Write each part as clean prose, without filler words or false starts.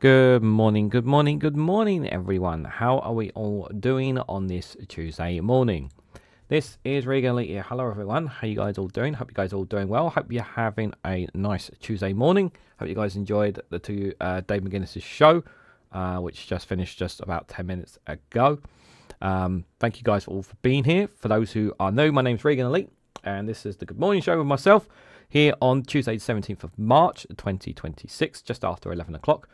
Good morning, good morning, good morning, everyone. How are we all doing on this Tuesday morning? This is Reganelite here. Hello, everyone. How you guys all doing? Hope you guys all doing well. Hope you're having a nice Tuesday morning. Hope you guys enjoyed the Dave McGuinness's show, which just finished just about 10 minutes ago. Thank you guys all for being here. For those who are new, my name's Reganelite, and this is the Good Morning Show with myself here on Tuesday, the 17th of March, 2026, just after 11 o'clock.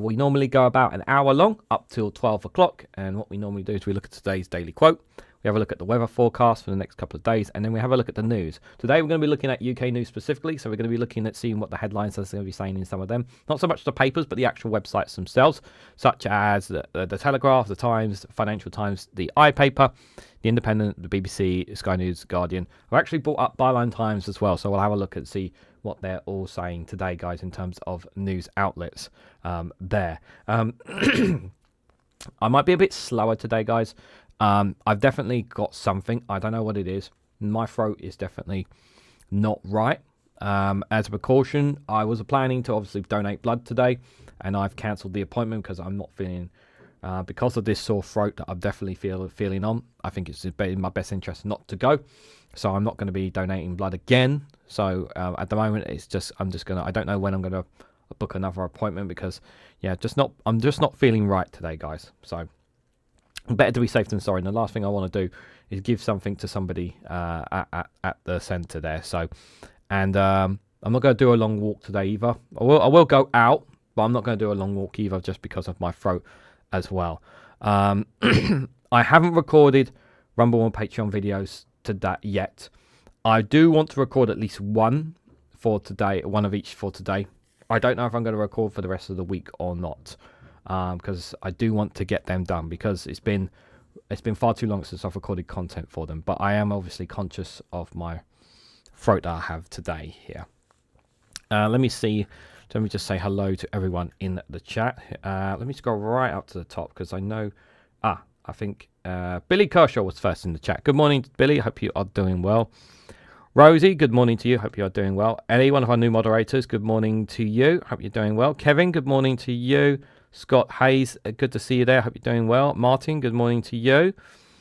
We normally go about an hour long, up till 12 o'clock, and what we normally do is we look at today's daily quote. We have a look at the weather forecast for the next couple of days, and then we have a look at the news. Today we're going to be looking at UK news specifically, so we're going to be looking at seeing what the headlines are going to be saying in some of them. Not so much the papers, but the actual websites themselves, such as the Telegraph, the Times, the Financial Times, the iPaper, the Independent, the BBC, Sky News, Guardian. I've actually brought up Byline Times as well, so we'll have a look and see what they're all saying today, guys, in terms of news outlets there. I might be a bit slower today, guys. I've definitely got something. I don't know what it is. My throat is definitely not right. As a precaution, I was planning to obviously donate blood today, and I've cancelled the appointment because I'm not feeling, because of this sore throat that I'm definitely feeling on. I think it's in my best interest not to go, so I'm not going to be donating blood again. So at the moment, I don't know when I'm going to book another appointment because, yeah, I'm just not feeling right today, guys. So better to be safe than sorry. And the last thing I want to do is give something to somebody at the centre there. So, and I'm not going to do a long walk today either. I will go out, but I'm not going to do a long walk either just because of my throat as well. I haven't recorded Rumble and Patreon videos to that yet. I do want to record at least one for today, one of each for today. I don't know if I'm going to record for the rest of the week or not. Because I do want to get them done because it's been far too long since I've recorded content for them. But I am obviously conscious of my throat that I have today here. Let me just say hello to everyone in the chat. Let me scroll right up to the top because I know. I think Billy Kershaw was first in the chat. Good morning, Billy. Hope you are doing well. Rosie, good morning to you. Hope you are doing well. Ellie, one of our new moderators, good morning to you. Hope you're doing well. Kevin, good morning to you. Scott Hayes, good to see you there. Hope you're doing well. Martin, good morning to you.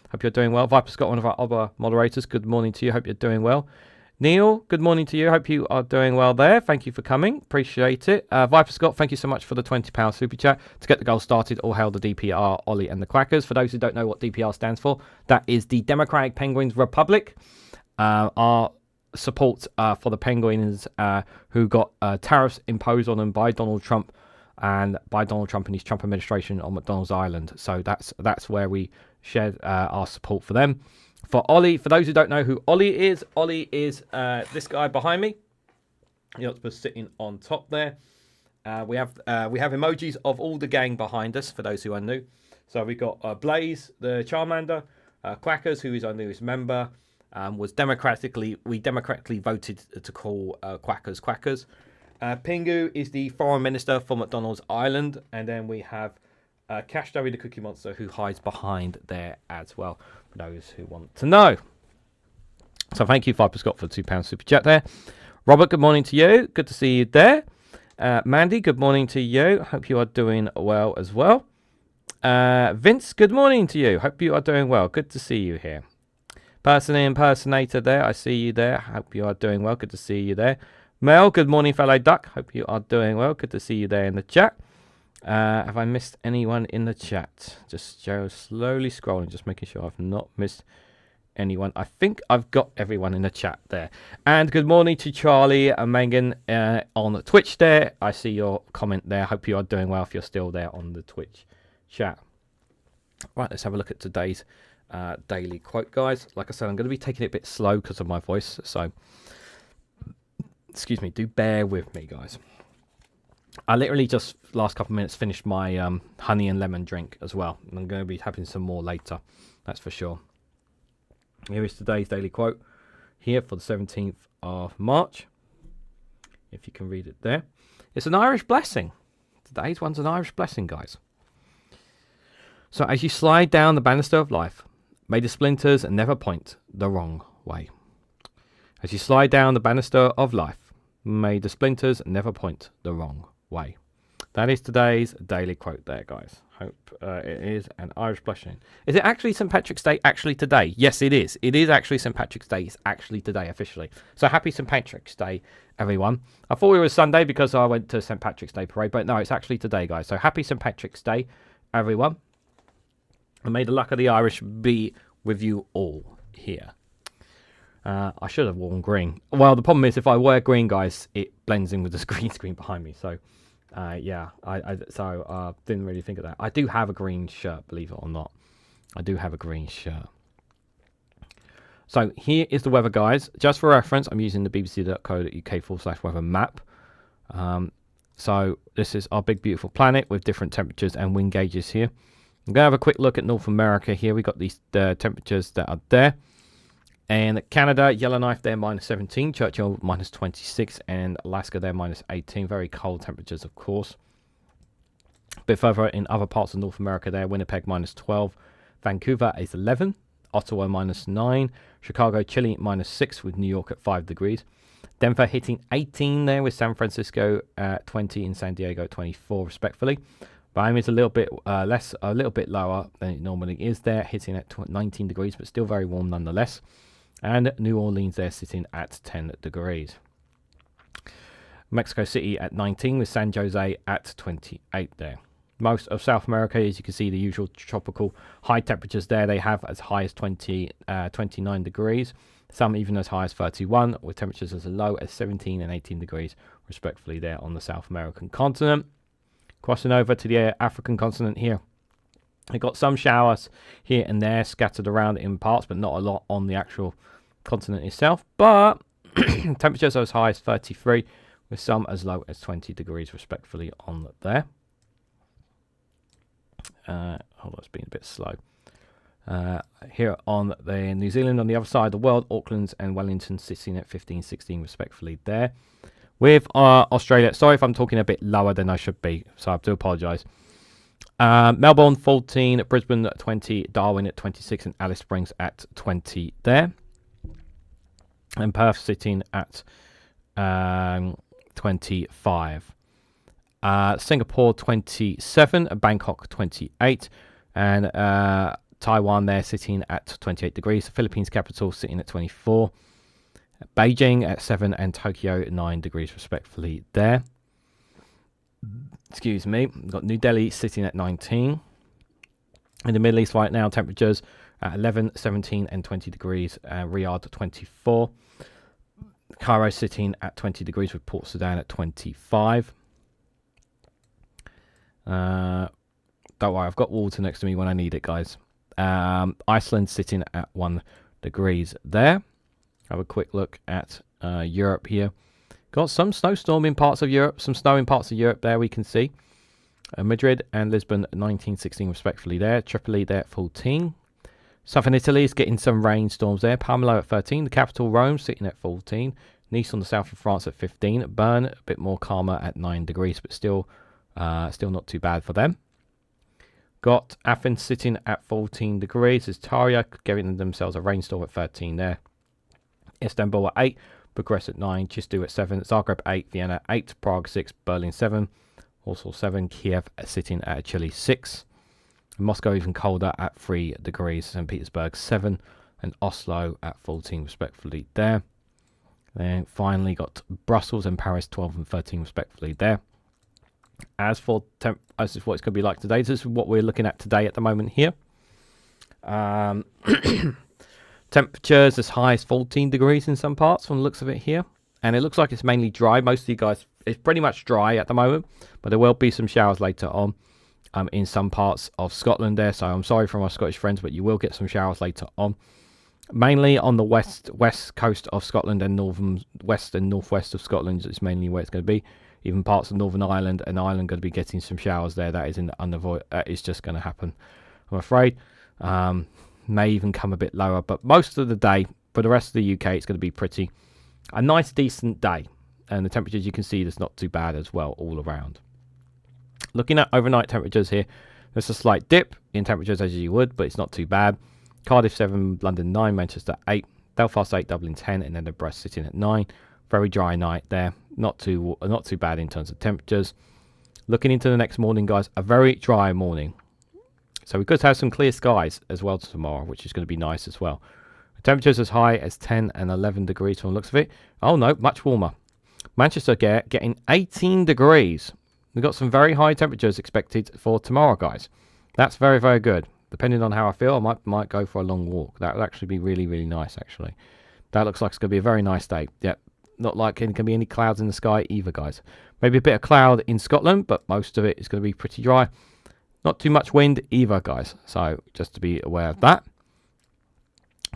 Hope you're doing well. Viper Scott, one of our other moderators, good morning to you. Hope you're doing well. Neil, good morning to you. Hope you are doing well there. Thank you for coming. Appreciate it. Viper Scott, thank you so much for the £20 super chat. To get the goal started, all hail the DPR, Ollie and the Quackers. For those who don't know what DPR stands for, that is the Democratic Penguins Republic. Our support for the Penguins who got tariffs imposed on them by Donald Trump and his Trump administration on McDonald's Island. So that's where we shared our support for them. For Ollie, for those who don't know who Ollie is this guy behind me. The octopus sitting on top there. We have emojis of all the gang behind us, for those who are new. So we got Blaze, the Charmander, Quackers, who is our newest member, we democratically voted to call Quackers. Pingu is the foreign minister for McDonald's Island, and then we have Cash Dowie, the Cookie Monster, who hides behind there as well, for those who want to know. So thank you, Viper Scott, for the £2 super chat there. Robert, good morning to you. Good to see you there. Mandy, good morning to you. Hope you are doing well as well. Vince, good morning to you. Hope you are doing well. Good to see you here. Impersonator there. I see you there. Hope you are doing well. Good to see you there. Mel, good morning, fellow duck. Hope you are doing well. Good to see you there in the chat. Have I missed anyone in the chat? Just slowly scrolling, just making sure I've not missed anyone. I think I've got everyone in the chat there. And good morning to Charlie and Megan on Twitch there. I see your comment there. Hope you are doing well if you're still there on the Twitch chat. Right, let's have a look at today's daily quote, guys. Like I said, I'm going to be taking it a bit slow because of my voice, so excuse me, do bear with me, guys. I literally just last couple of minutes finished my honey and lemon drink as well, and I'm going to be having some more later, that's for sure. Here is today's daily quote here for the 17th of March, if you can read it there. It's an Irish blessing. Today's one's an Irish blessing, guys. So as you slide down the banister of life, may the splinters never point the wrong way. As you slide down the banister of life, may the splinters never point the wrong way. That is today's daily quote there, guys. Hope it is an Irish blushing. Is it actually St. Patrick's Day actually today? Yes, it is. It is actually St. Patrick's Day. It's actually today officially. So happy St. Patrick's Day, everyone. I thought it was Sunday because I went to St. Patrick's Day parade, but no, it's actually today, guys. So happy St. Patrick's Day, everyone. And may the luck of the Irish be with you all here. I should have worn green. Well, the problem is if I wear green, guys, it blends in with the green screen behind me. So, yeah, I didn't really think of that. I do have a green shirt, believe it or not. I do have a green shirt. So here is the weather, guys. Just for reference, I'm using the bbc.co.uk/weather map. So this is our big, beautiful planet with different temperatures and wind gauges here. I'm going to have a quick look at North America here. We got these temperatures that are there. And Canada, Yellowknife there, -17. Churchill, -26. And Alaska there, -18. Very cold temperatures, of course. A bit further in other parts of North America there, Winnipeg, -12. Vancouver is 11. Ottawa, -9. Chicago, chilly, -6 with New York at 5 degrees. Denver hitting 18 there with San Francisco at 20 and San Diego 24, respectfully. Miami is a little bit a little bit lower than it normally is there, hitting at 19 degrees, but still very warm nonetheless. And New Orleans there sitting at 10 degrees. Mexico City at 19 with San Jose at 28 there. Most of South America, as you can see, the usual tropical high temperatures there. They have as high as 29 degrees. Some even as high as 31, with temperatures as low as 17 and 18 degrees, respectively, there on the South American continent. Crossing over to the African continent here. We've got some showers here and there scattered around in parts, but not a lot on the actual continent itself. But temperatures are as high as 33, with some as low as 20 degrees, respectively, on there. Hold on, it's been a bit slow. Here on the New Zealand, on the other side of the world, Auckland and Wellington sitting at 15, 16, respectively, there. With Australia, sorry if I'm talking a bit lower than I should be, so I do apologise. Melbourne 14, Brisbane at 20, Darwin at 26, and Alice Springs at 20 there. And Perth sitting at 25. Singapore 27, Bangkok 28, and Taiwan there sitting at 28 degrees. The Philippines capital sitting at 24. Beijing at 7 and Tokyo at 9 degrees respectively there. Excuse me. We've got New Delhi sitting at 19. In the Middle East right now, temperatures at 11, 17 and 20 degrees. Riyadh 24. Cairo sitting at 20 degrees with Port Sudan at 25. Don't worry, I've got water next to me when I need it, guys. Iceland sitting at 1 degrees there. Have a quick look at Europe here. Got some snowstorm in parts of Europe, some snow in parts of Europe there we can see. Madrid and Lisbon 19, 16 respectively there. Tripoli there at 14. Southern Italy is getting some rainstorms there. Palermo at 13. The capital Rome sitting at 14. Nice on the south of France at 15. Bern a bit more calmer at 9 degrees, but still not too bad for them. Got Athens sitting at 14 degrees. There's Tarya giving themselves a rainstorm at 13 there. Istanbul at 8. Bucharest at 9. Chistu at 7. Zagreb 8. Vienna 8. Prague 6. Berlin 7. Warsaw 7. Kiev sitting at a chilly 6. Moscow even colder at 3 degrees. St. Petersburg 7. And Oslo at 14 respectively there. Then finally got Brussels and Paris 12 and 13 respectively there. As for as is what it's going to be like today, this is what we're looking at today at the moment here. Temperatures as high as 14 degrees in some parts from the looks of it here. And it looks like it's mainly dry. Most of you guys, it's pretty much dry at the moment. But there will be some showers later on in some parts of Scotland there. So I'm sorry for my Scottish friends, but you will get some showers later on. Mainly on the west coast of Scotland and west and northwest of Scotland is mainly where it's going to be. Even parts of Northern Ireland and Ireland going to be getting some showers there. That is it's just going to happen, I'm afraid. May even come a bit lower, but most of the day for the rest of the UK, it's going to be a nice, decent day. And the temperatures you can see, there's not too bad as well all around. Looking at overnight temperatures here, there's a slight dip in temperatures as you would, but it's not too bad. Cardiff 7, London 9, Manchester 8, Belfast 8, Dublin 10, and then the Brest sitting at 9. Very dry night there. Not too bad in terms of temperatures. looking into the next morning, guys, a very dry morning. So we could have some clear skies as well tomorrow, which is going to be nice as well. The temperatures as high as 10 and 11 degrees from the looks of it. Oh no, much warmer. Manchester getting 18 degrees. We've got some very high temperatures expected for tomorrow, guys. That's very, very good. Depending on how I feel, I might go for a long walk. That would actually be really, really nice, actually. That looks like it's going to be a very nice day. Yep. Not like there can be any clouds in the sky either, guys. Maybe a bit of cloud in Scotland, but most of it is going to be pretty dry. Not too much wind either, guys. So just to be aware of that.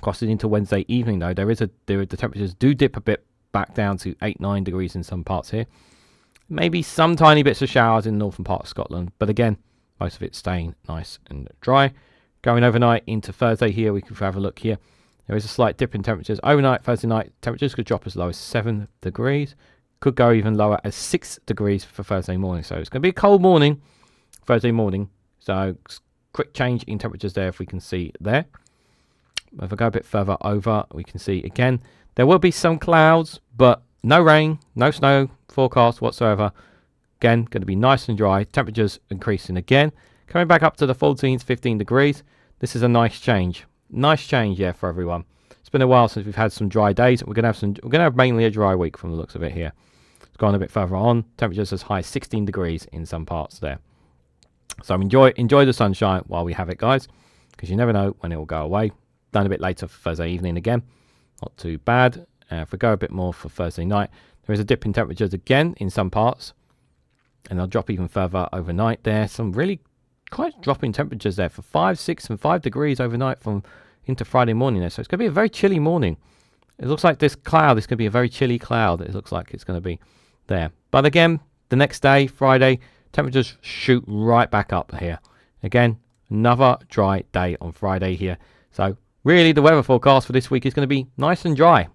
Crossing into Wednesday evening, though, the temperatures do dip a bit back down to 8-9 degrees in some parts here. Maybe some tiny bits of showers in the northern part of Scotland, but again, most of it staying nice and dry. Going overnight into Thursday here, we can have a look here. There is a slight dip in temperatures. Overnight, Thursday night, temperatures could drop as low as 7 degrees. Could go even lower as 6 degrees for Thursday morning. So it's going to be a cold morning, Thursday morning. So quick change in temperatures there if we can see there. If I go a bit further over, we can see again, there will be some clouds, but no rain, no snow forecast whatsoever. Again, going to be nice and dry. Temperatures increasing again. Coming back up to the 14 to 15 degrees. This is a nice change. Nice change, yeah, for everyone. It's been a while since we've had some dry days. We're going to have mainly a dry week from the looks of it here. It's gone a bit further on. Temperatures as high as 16 degrees in some parts there. So enjoy the sunshine while we have it, guys, because you never know when it will go away. Done a bit later for Thursday evening again. Not too bad. If we go a bit more for Thursday night, there is a dip in temperatures again in some parts. And they'll drop even further overnight there. Some really quite dropping temperatures there for 5, 6 and 5 degrees overnight from into Friday morning there. So it's going to be a very chilly morning. It looks like this cloud is going to be a very chilly cloud. It looks like it's going to be there. But again, the next day, Friday, temperatures shoot right back up here. Again, another dry day on Friday here. So really the weather forecast for this week is going to be nice and dry.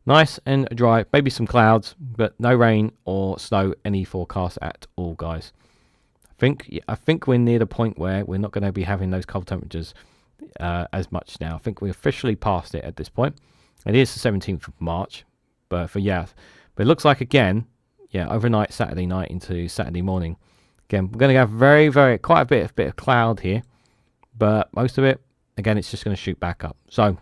Nice and dry, maybe some clouds, but no rain or snow any forecast at all, guys. I think we're near the point where we're not going to be having those cold temperatures as much now. I think we're officially past it at this point. It is the 17th of March, but it looks like again, overnight Saturday night into Saturday morning. Again, we're going to have quite a bit of cloud here, but most of it, again, it's just going to shoot back up. So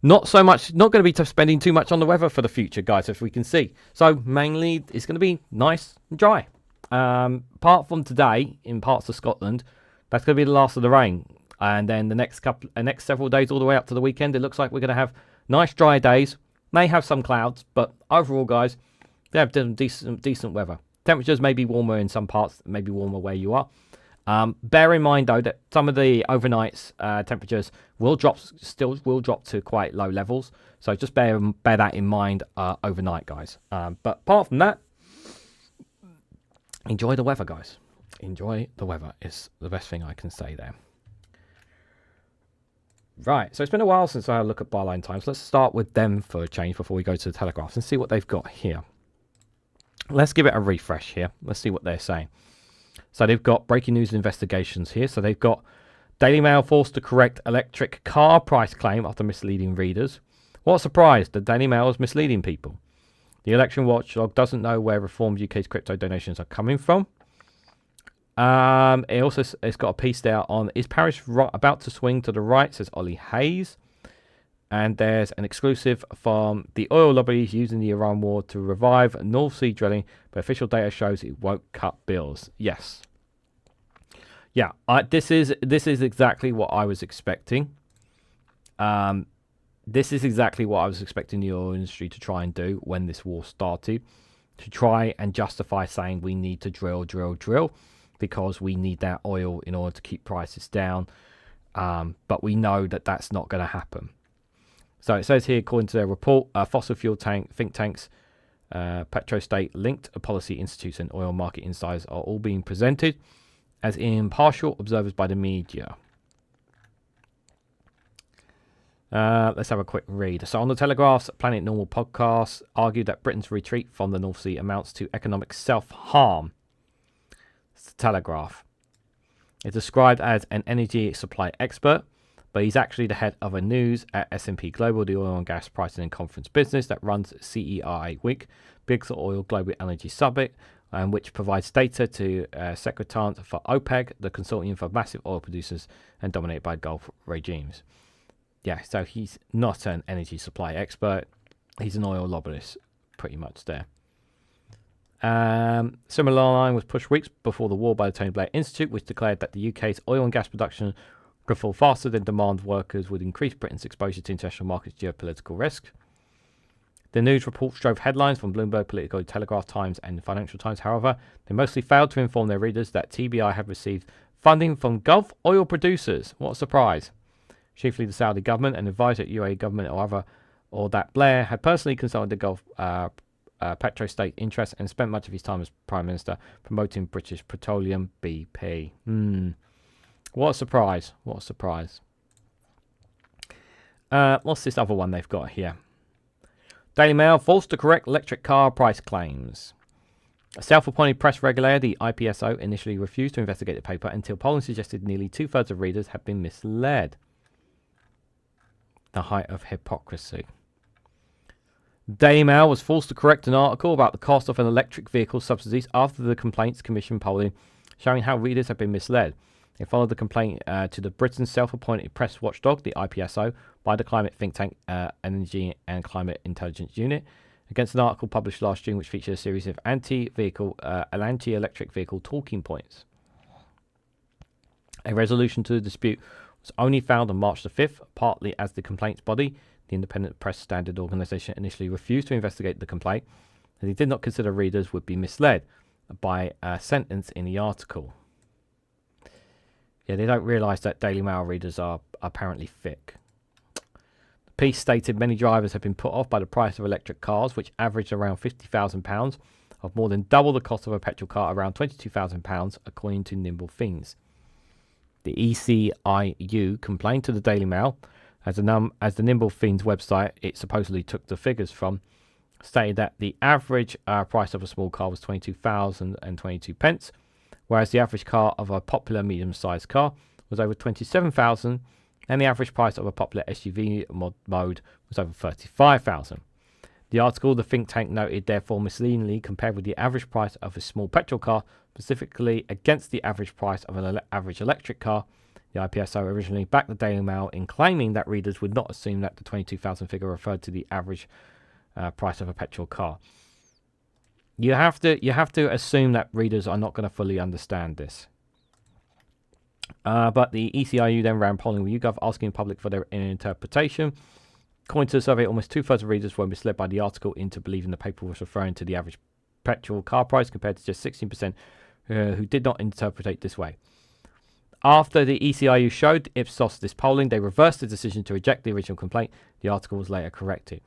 not going to be spending too much on the weather for the future, guys, if we can see. So mainly it's going to be nice and dry. Apart from today in parts of Scotland, that's going to be the last of the rain. And then the next several days all the way up to the weekend, it looks like we're going to have nice dry days. May have some clouds, but overall, guys, they have decent weather. Temperatures may be warmer in some parts, maybe warmer where you are. Bear in mind, though, that some of the overnight temperatures will drop to quite low levels. So just bear that in mind overnight, guys. But apart from that, enjoy the weather, guys. Enjoy the weather is the best thing I can say there. Right, so it's been a while since I had a look at Byline Times. Let's start with them for a change before we go to the Telegraph and see what they've got here. Let's give it a refresh here. Let's see what they're saying. So they've got breaking news investigations here. So they've got Daily Mail forced to correct electric car price claim after misleading readers. What a surprise, the Daily Mail is misleading people. The election watchdog doesn't know where Reformed UK's crypto donations are coming from. It's got a piece there on, is Paris about to swing to the right, says Ollie Hayes. And there's an exclusive from the oil lobbies using the Iran war to revive North Sea drilling, but official data shows it won't cut bills. Yes. Yeah, this is exactly what I was expecting. This is exactly what I was expecting the oil industry to try and do when this war started. To try and justify saying we need to drill, because we need that oil in order to keep prices down. But we know that that's not going to happen. So it says here, according to their report, fossil fuel think tanks, petrostate linked policy institutes and oil market insiders are all being presented as impartial observers by the media. Let's have a quick read. So on the Telegraph's Planet Normal podcast, argued that Britain's retreat from the North Sea amounts to economic self-harm. It's the Telegraph. It's described as an energy supply expert, but he's actually the head of a news at S&P Global, the oil and gas pricing and conference business that runs CERA Week, big oil global energy summit, which provides data to Secretariat for OPEC, the consortium for massive oil producers and dominated by Gulf regimes. Yeah, so he's not an energy supply expert. He's an oil lobbyist, pretty much there. Similar line was pushed weeks before the war by the Tony Blair Institute, which declared that the UK's oil and gas production could fall faster than demand workers would increase Britain's exposure to international markets geopolitical risk. The news reports drove headlines from Bloomberg, Politico, Telegraph Times and Financial Times. However, they mostly failed to inform their readers that TBI had received funding from Gulf oil producers. What a surprise. Chiefly the Saudi government and advised that UAE government or that Blair had personally consulted the Gulf petrostate interests and spent much of his time as Prime Minister promoting British Petroleum BP. What a surprise. What a surprise. What's this other one they've got here? Daily Mail, forced to correct electric car price claims. A self-appointed press regulator, the IPSO, initially refused to investigate the paper until polling suggested nearly two-thirds of readers had been misled. The height of hypocrisy. Daily Mail was forced to correct an article about the cost of an electric vehicle subsidies after the Complaints Commission polling showing how readers had been misled. It followed the complaint to the Britain's self-appointed press watchdog, the IPSO, by the climate think tank Energy and Climate Intelligence Unit, against an article published last June which featured a series of anti-electric vehicle talking points. A resolution to the dispute was only found on March the 5th, partly as the complaints body, the Independent Press Standard Organisation, initially refused to investigate the complaint, as it did not consider readers would be misled by a sentence in the article. Yeah, they don't realise that Daily Mail readers are apparently thick. The piece stated many drivers have been put off by the price of electric cars, which averaged around £50,000, of more than double the cost of a petrol car, around £22,000, according to Nimble Fiends. The ECIU complained to the Daily Mail, as the Nimble Fiends website it supposedly took the figures from, stated that the average price of a small car was £22,022, whereas the average car of a popular medium-sized car was over £27,000, and the average price of a popular SUV mode was over £35,000. The article, the think tank noted, therefore misleadingly compared with the average price of a small petrol car, specifically against the average price of an average electric car. The IPSO originally backed the Daily Mail in claiming that readers would not assume that the 22,000 figure referred to the average price of a petrol car. You have to assume that readers are not going to fully understand this. But the ECIU then ran polling with YouGov, asking the public for their interpretation. According to the survey, almost two-thirds of readers were misled by the article into believing the paper was referring to the average petrol car price, compared to just 16% who did not interpret it this way. After the ECIU showed Ipsos this polling, they reversed the decision to reject the original complaint. The article was later corrected.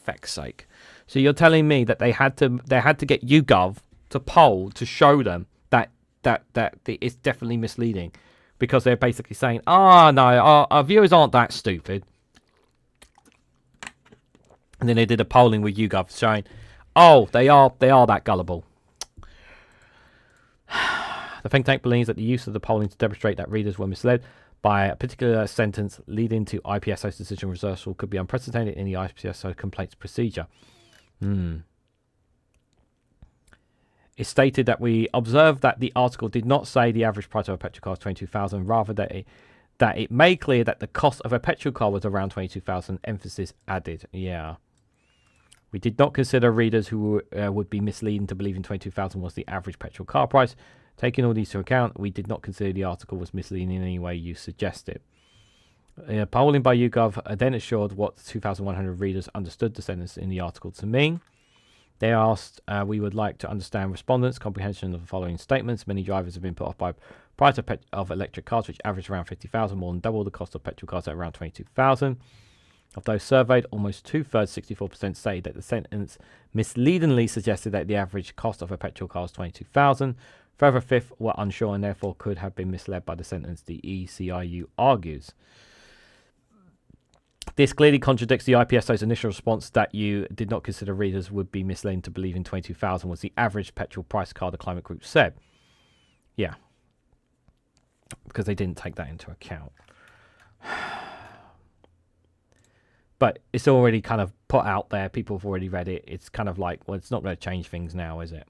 Feck's sake. So you're telling me that they had to get YouGov to poll to show them that it's definitely misleading, because they're basically saying, no, our viewers aren't that stupid. And then they did a polling with YouGov showing, they are that gullible. The think tank believes that the use of the polling to demonstrate that readers were misled by a particular sentence leading to IPSO's decision reversal could be unprecedented in the IPSO complaints procedure. It stated that we observed that the article did not say the average price of a petrol car was £22,000, rather that it made clear that the cost of a petrol car was around £22,000, emphasis added. Yeah. We did not consider readers who would be misleading to believe in £22,000 was the average petrol car price. Taking all these into account, we did not consider the article was misleading in any way you suggested. Polling by YouGov then assured what 2,100 readers understood the sentence in the article to mean. They asked, we would like to understand respondents' comprehension of the following statements. Many drivers have been put off by price of electric cars, which average around £50,000, more than double the cost of petrol cars at around £22,000. Of those surveyed, almost two-thirds, 64%, say that the sentence misleadingly suggested that the average cost of a petrol car was £22,000. Further, fifth were unsure and therefore could have been misled by the sentence, the ECIU argues. This clearly contradicts the IPSO's initial response that you did not consider readers would be misled to believe in £22,000 was the average petrol price car, the climate group said. Yeah. Because they didn't take that into account. But it's already kind of put out there. People have already read it. It's kind of like, well, it's not going to change things now, is it?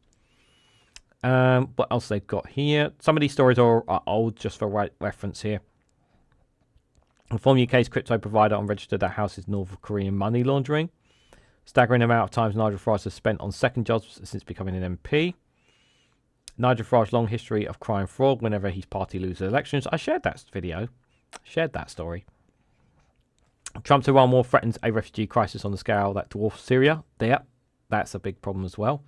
What else they've got here? Some of these stories are old, just for reference here. Inform UK's crypto provider unregistered that houses North Korean money laundering. Staggering amount of times Nigel Farage has spent on second jobs since becoming an MP. Nigel Farage long history of crime fraud whenever his party loses elections. I shared that video. Shared that story. Trump's Iran war threatens a refugee crisis on the scale that dwarfs Syria. That's a big problem as well.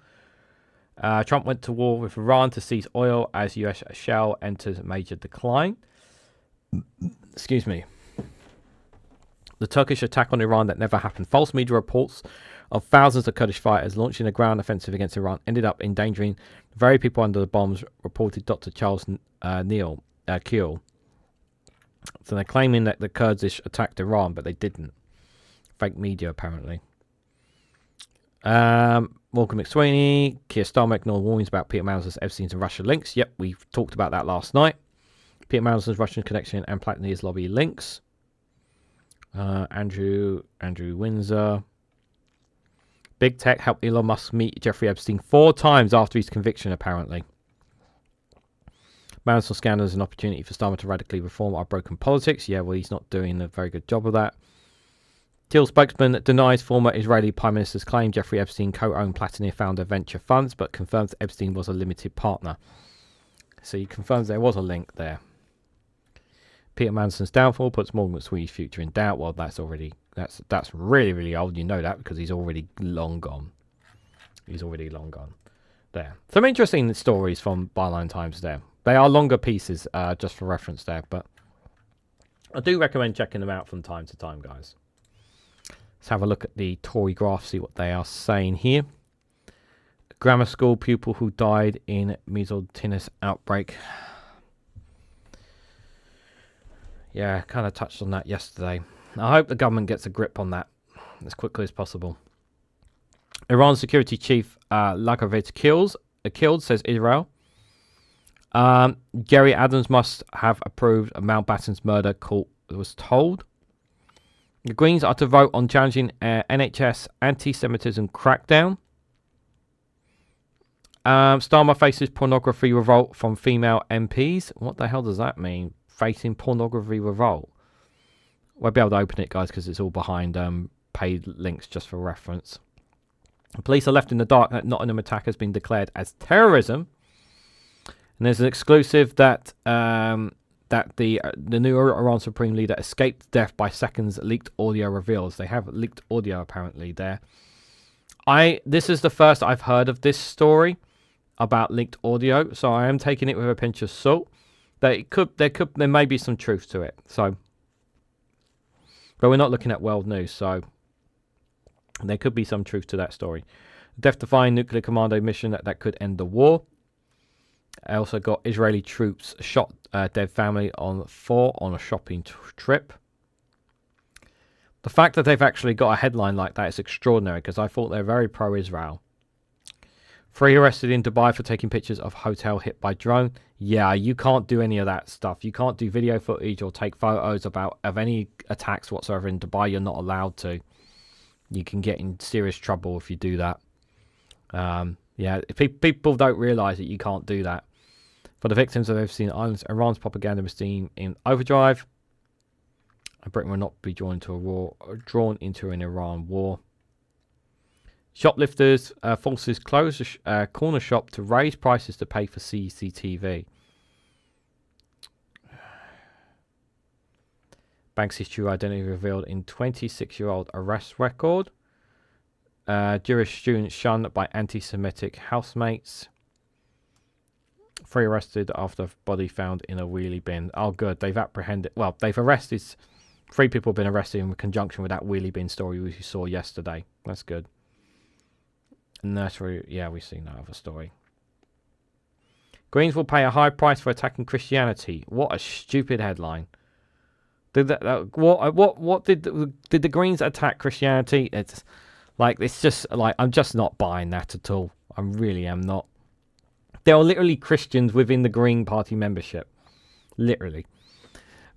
Trump went to war with Iran to seize oil as US shale enters major decline. Excuse me. The Turkish attack on Iran that never happened. False media reports of thousands of Kurdish fighters launching a ground offensive against Iran ended up endangering the very people under the bombs, reported Dr. Charles Keel. So they're claiming that the Kurdish attacked Iran, but they didn't. Fake media, apparently. Morgan McSweeney, Keir Starmer ignored warnings about Peter Mauser's Epstein's and Russia links. Yep, we talked about that last night. Peter Mauser's Russian connection and Platini's lobby links. Andrew Windsor. Big Tech helped Elon Musk meet Jeffrey Epstein 4 times after his conviction, apparently. Marital scandal is an opportunity for Starmer to radically reform our broken politics. Yeah, well, he's not doing a very good job of that. Teal spokesman denies former Israeli Prime Minister's claim Jeffrey Epstein co-owned Platini founder venture funds, but confirms Epstein was a limited partner. So he confirms there was a link there. Peter Manson's downfall puts Morgan McSweeney's future in doubt. Well, that's really, really old. You know that because he's already long gone. There. Some interesting stories from Byline Times there. They are longer pieces, just for reference there, but I do recommend checking them out from time to time, guys. Let's have a look at the Tory graph, see what they are saying here. Grammar school pupil who died in measles tinnitus outbreak. Yeah, kind of touched on that yesterday. I hope the government gets a grip on that as quickly as possible. Iran security chief Lagovitz killed, says Israel. Gerry Adams must have approved of Mountbatten's murder, court was told. The Greens are to vote on challenging NHS anti-Semitism crackdown. Starmer faces pornography revolt from female MPs. What the hell does that mean? Facing pornography revolt. We'll be able to open it, guys, because it's all behind paid links just for reference. Police are left in the dark that Nottingham attack has been declared as terrorism. And there's an exclusive that the new Iran Supreme Leader escaped death by seconds, leaked audio reveals. They have leaked audio apparently there. This is the first I've heard of this story about leaked audio, so I am taking it with a pinch of salt. There may be some truth to it. So, but we're not looking at world news, so there could be some truth to that story. Death-defying nuclear commando mission that could end the war. I also got Israeli troops shot dead family on a shopping trip. The fact that they've actually got a headline like that is extraordinary because I thought they're very pro-Israel. 3 arrested in Dubai for taking pictures of hotel hit by drone. Yeah, you can't do any of that stuff. You can't do video footage or take photos of any attacks whatsoever in Dubai. You're not allowed to. You can get in serious trouble if you do that. Yeah, people don't realise that you can't do that. For the victims of Epstein Islands, Iran's propaganda machine in overdrive. Britain will not be drawn into an Iran war. Shoplifters forces close a corner shop to raise prices to pay for CCTV. Banksy's true identity revealed in 26-year-old arrest record. Jewish student shunned by anti-Semitic housemates. 3 arrested after body found in a wheelie bin. Oh, good. They've apprehended. Well, they've arrested. 3 people have been arrested in conjunction with that wheelie bin story we saw yesterday. That's good. Nursery. Yeah, we've seen that other story. Greens will pay a high price for attacking Christianity. What a stupid headline. Did the Greens attack Christianity? It's just like I'm just not buying that at all. I really am not. There are literally Christians within the Green Party membership. Literally.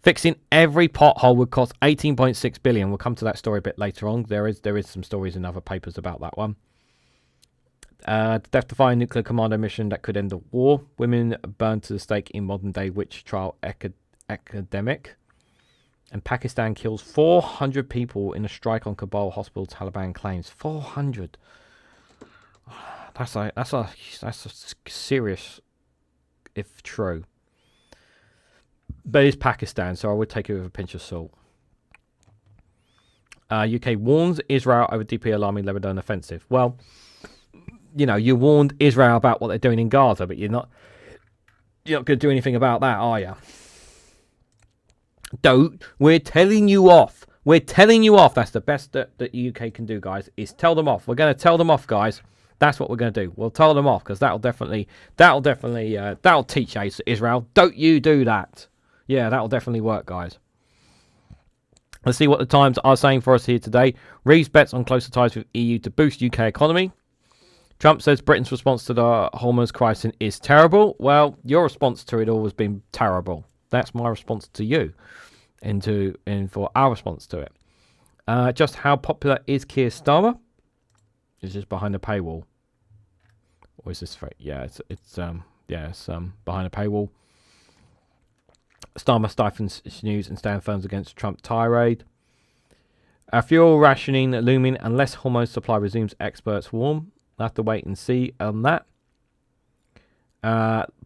Fixing every pothole would cost 18.6 billion. We'll come to that story a bit later on. There is some stories in other papers about that one. Death-defying nuclear commando mission that could end the war. Women burned to the stake in modern-day witch trial academic. And Pakistan kills 400 people in a strike on Kabul hospital, Taliban claims. 400. That's a serious, if true. But it's Pakistan, so I would take it with a pinch of salt. UK warns Israel over deeply alarming Lebanon offensive. Well, you know, you warned Israel about what they're doing in Gaza, but you're not going to do anything about that, are you? Don't. We're telling you off. We're telling you off. That's the best that the UK can do, guys, is tell them off. We're going to tell them off, guys. That's what we're going to do. We'll tell them off because that'll teach Israel. Don't you do that. Yeah, that'll definitely work, guys. Let's see what the Times are saying for us here today. Reeves bets on closer ties with EU to boost UK economy. Trump says Britain's response to the Hormuz crisis is terrible. Well, your response to it all has been terrible. That's my response to you and for our response to it. Just how popular is Keir Starmer? Is this behind a paywall? Or is this fake? Yeah, it's behind a paywall. Starmer stifles news and stand firm against Trump tirade. Fuel rationing looming unless Hormuz supply resumes, experts warn. We'll have to wait and see on that.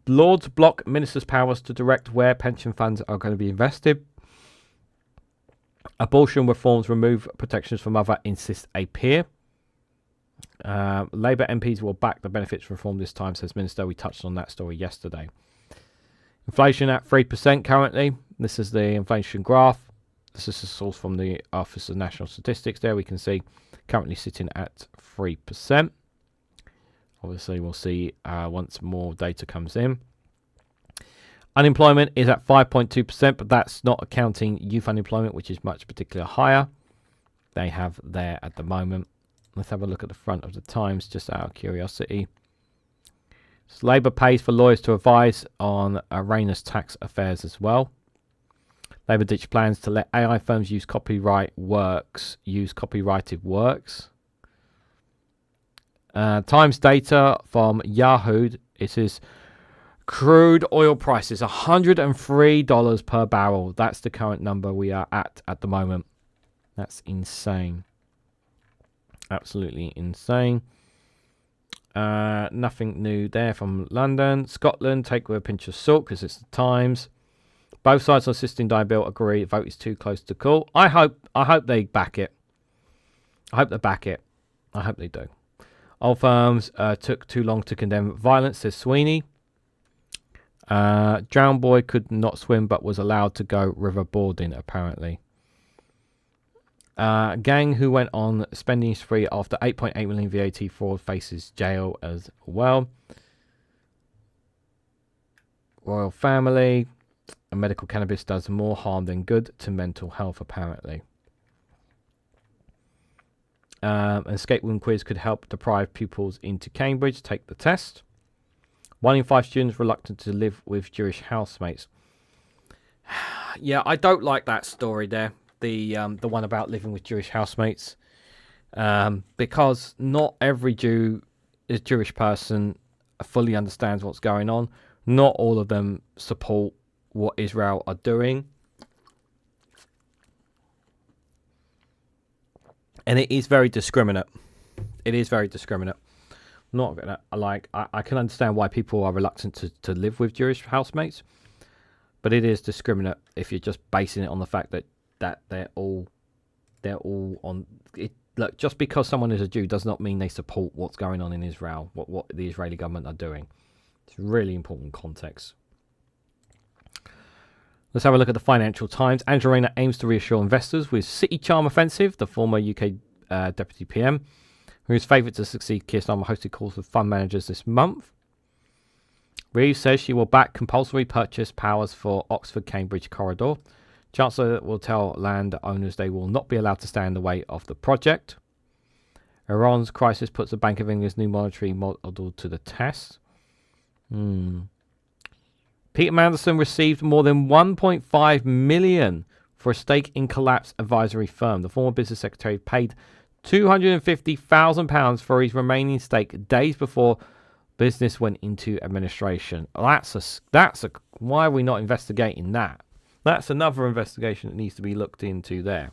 Lords block ministers' powers to direct where pension funds are going to be invested. Abortion reforms remove protections for mother, insists a peer. Labour MPs will back the benefits reform this time, says Minister. We touched on that story yesterday. Inflation at 3% currently. This is the inflation graph. This is a source from the Office of National Statistics. There we can see currently sitting at 3%. Obviously, we'll see once more data comes in. Unemployment is at 5.2%, but that's not accounting youth unemployment, which is much particularly higher. They have there at the moment. Let's have a look at the front of the Times, just out of curiosity. So Labour pays for lawyers to advise on Rayner's tax affairs as well. Labour ditch plans to let AI firms use copyrighted works. Times data from Yahoo. It is crude oil prices, $103 per barrel. That's the current number we are at the moment. That's insane. Absolutely insane. Nothing new there from London. Scotland, take with a pinch of salt because it's the Times. Both sides on assisting die bill agree the vote is too close to call. I hope they back it. I hope they back it. I hope they do. Old firms took too long to condemn violence, says Sweeney. Drowned boy could not swim but was allowed to go river boarding, apparently. Gang who went on spending spree after 8.8 million VAT fraud faces jail as well. Royal family. Medical cannabis does more harm than good to mental health, apparently. An escape room quiz could help deprive pupils into Cambridge. Take the test. 1 in 5 students reluctant to live with Jewish housemates. Yeah, I don't like that story there. The one about living with Jewish housemates. Because not every Jewish person fully understands what's going on. Not all of them support what Israel are doing. And it is very discriminate. It is very discriminate. Not gonna I can understand why people are reluctant to live with Jewish housemates, but it is discriminate if you're just basing it on the fact that they're all on it. Look, just because someone is a Jew does not mean they support what's going on in Israel, what the Israeli government are doing. It's really important context. Let's have a look at the Financial Times. Angela Rayner aims to reassure investors with City Charm Offensive. The former UK Deputy PM, who is favoured to succeed Keir Starmer, hosted calls with fund managers this month. Reeves says she will back compulsory purchase powers for Oxford-Cambridge corridor. Chancellor will tell land owners they will not be allowed to stand in the way of the project. Iran's crisis puts the Bank of England's new monetary model to the test. Peter Mandelson received more than 1.5 million for a stake in Collapse advisory firm. The former business secretary paid £250,000 for his remaining stake days before business went into administration. That's a why are we not investigating that? That's another investigation that needs to be looked into there.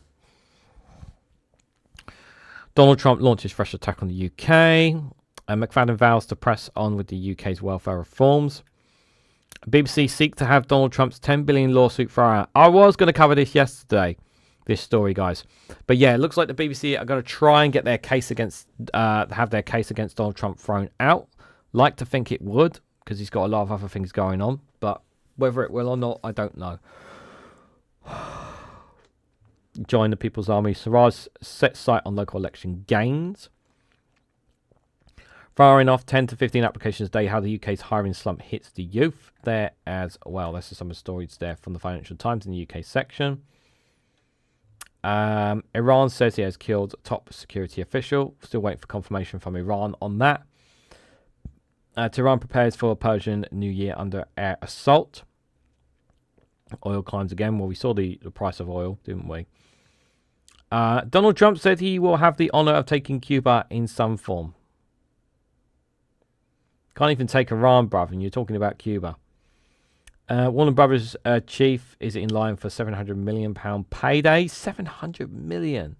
Donald Trump launches fresh attack on the UK. And McFadden vows to press on with the UK's welfare reforms. BBC seek to have Donald Trump's $10 billion lawsuit thrown out. I was going to cover this yesterday, this story, guys. But yeah, it looks like the BBC are going to try and get their case against, have their case against Donald Trump thrown out. Like to think it would, because he's got a lot of other things going on. But whether it will or not, I don't know. Join the People's Army. Siraj sets sight on local election gains. Firing off 10 to 15 applications a day, how the UK's hiring slump hits the youth. There as well. This is some of the stories there from the Financial Times in the UK section. Iran says he has killed top security official. Still waiting for confirmation from Iran on that. Tehran prepares for Persian New Year under air assault. Oil climbs again. Well, we saw the price of oil, didn't we? Donald Trump said he will have the honor of taking Cuba in some form. Can't even take Iran, bruv, and you're talking about Cuba. Warner Brothers chief is in line for £700 million payday. £700 million.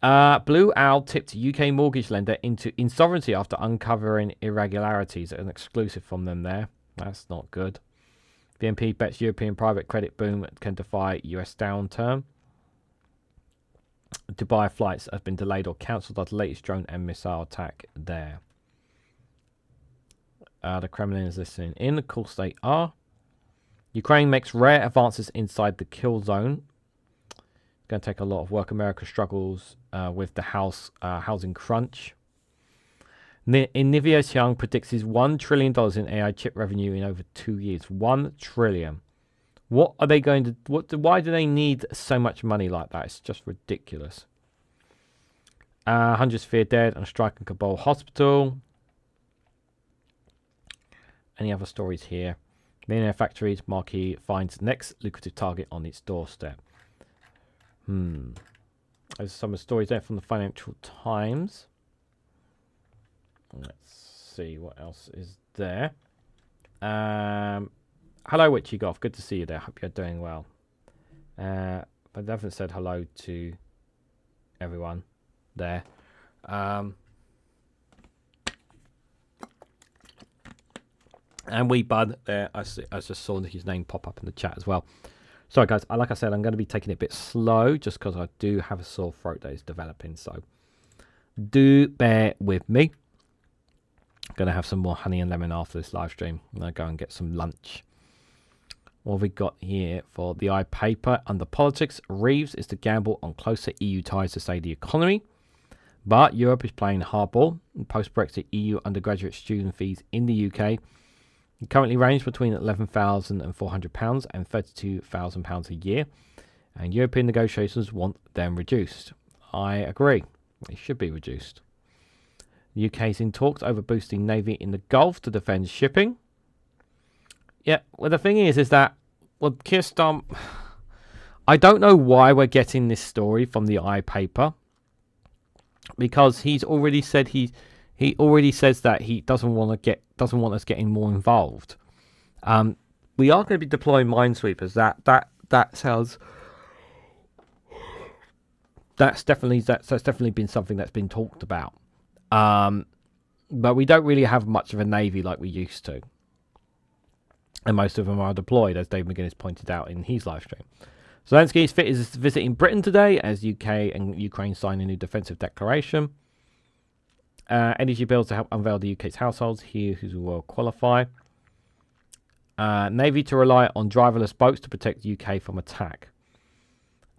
Blue Owl tipped UK mortgage lender into insolvency after uncovering irregularities. An exclusive from them there. That's not good. BNP bets European private credit boom can defy US downturn. Dubai flights have been delayed or cancelled after the latest drone and missile attack there. The Kremlin is listening in. Of course they are. Ukraine makes rare advances inside the kill zone. It's going to take a lot of work. America struggles with the housing crunch. Nvidia Xiang predicts his $1 trillion in AI chip revenue in over 2 years. $1 trillion. What are they going to... Why do they need so much money like that? It's just ridiculous. Hundreds fear dead on a strike in Kabul hospital. Any other stories here? Millionaire Factories marquee finds next lucrative target on its doorstep. There's some stories there from the Financial Times. Let's see what else is there. Hello, Witchy Goth. Good to see you there. Hope you're doing well. But I haven't said hello to everyone there. And Wee Bud there. I just saw his name pop up in the chat as well. Sorry, guys. Like I said, I'm going to be taking it a bit slow just because I do have a sore throat that is developing. So do bear with me. I'm going to have some more honey and lemon after this live stream. I'm going to go and get some lunch. What have we got here for the iPaper under politics? Reeves is to gamble on closer EU ties to save the economy. But Europe is playing hardball. Post-Brexit EU undergraduate student fees in the UK currently range between £11,400 and £32,000 a year. And European negotiations want them reduced. I agree. They should be reduced. The UK is in talks over boosting Navy in the Gulf to defend shipping. Yeah, well, the thing is that, well, Keir Starmer, I don't know why we're getting this story from the iPaper, because he's already said he already says that he doesn't want us getting more involved. We are going to be deploying minesweepers. That sounds. That's definitely been something that's been talked about. But we don't really have much of a navy like we used to. And most of them are deployed, as Dave McGuinness pointed out in his live stream. Zelensky is visiting Britain today as UK and Ukraine sign a new defensive declaration. Energy bills to help unveil the UK's households here who will qualify. Navy to rely on driverless boats to protect UK from attack.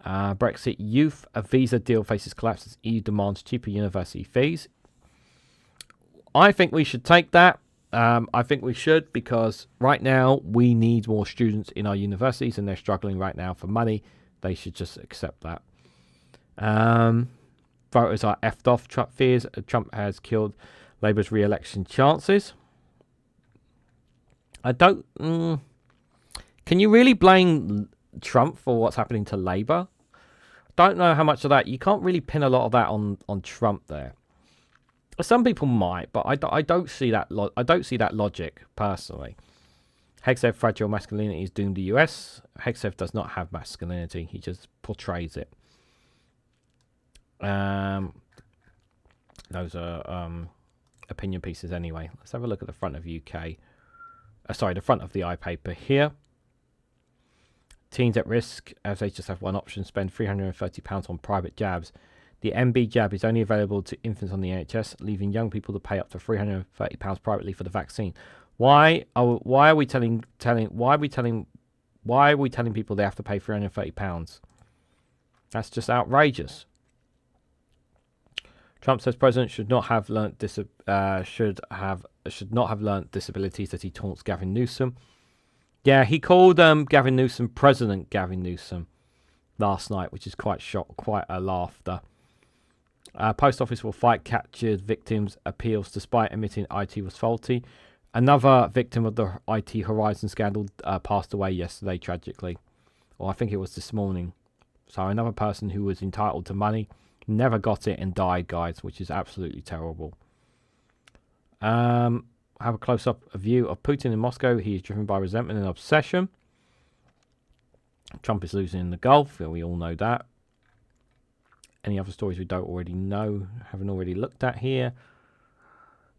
Brexit youth, a visa deal faces collapse as EU demands cheaper university fees. I think we should take that. I think we should, because right now we need more students in our universities and they're struggling right now for money. They should just accept that. Voters are effed off. Trump fears Trump has killed Labour's re-election chances. I don't. Can you really blame Trump for what's happening to Labour? Don't know how much of that. You can't really pin a lot of that on Trump there. Some people might, but I don't see that. I don't see that logic personally. Hexev fragile masculinity is doomed the US. Hexev does not have masculinity. He just portrays it. Those are opinion pieces anyway. Let's have a look at the front of UK. Sorry, the front of the iPaper here. Teens at risk, as they just have one option, spend £330 on private jabs. The MB jab is only available to infants on the NHS, leaving young people to pay up to £330 privately for the vaccine. Why are we telling people they have to pay £330? That's just outrageous. Trump says president should not have learnt disabilities as he taunts Gavin Newsom. Yeah, he called Gavin Newsom President Gavin Newsom last night, which is quite a laughter. Post office will fight captured victims' appeals despite admitting IT was faulty. Another victim of the IT Horizon scandal passed away yesterday, tragically. Or I think it was this morning. So another person who was entitled to money never got it and died, guys, which is absolutely terrible. Have a close-up view of Putin in Moscow. He is driven by resentment and obsession. Trump is losing in the Gulf. We all know that. Any other stories we don't already know, haven't already looked at here?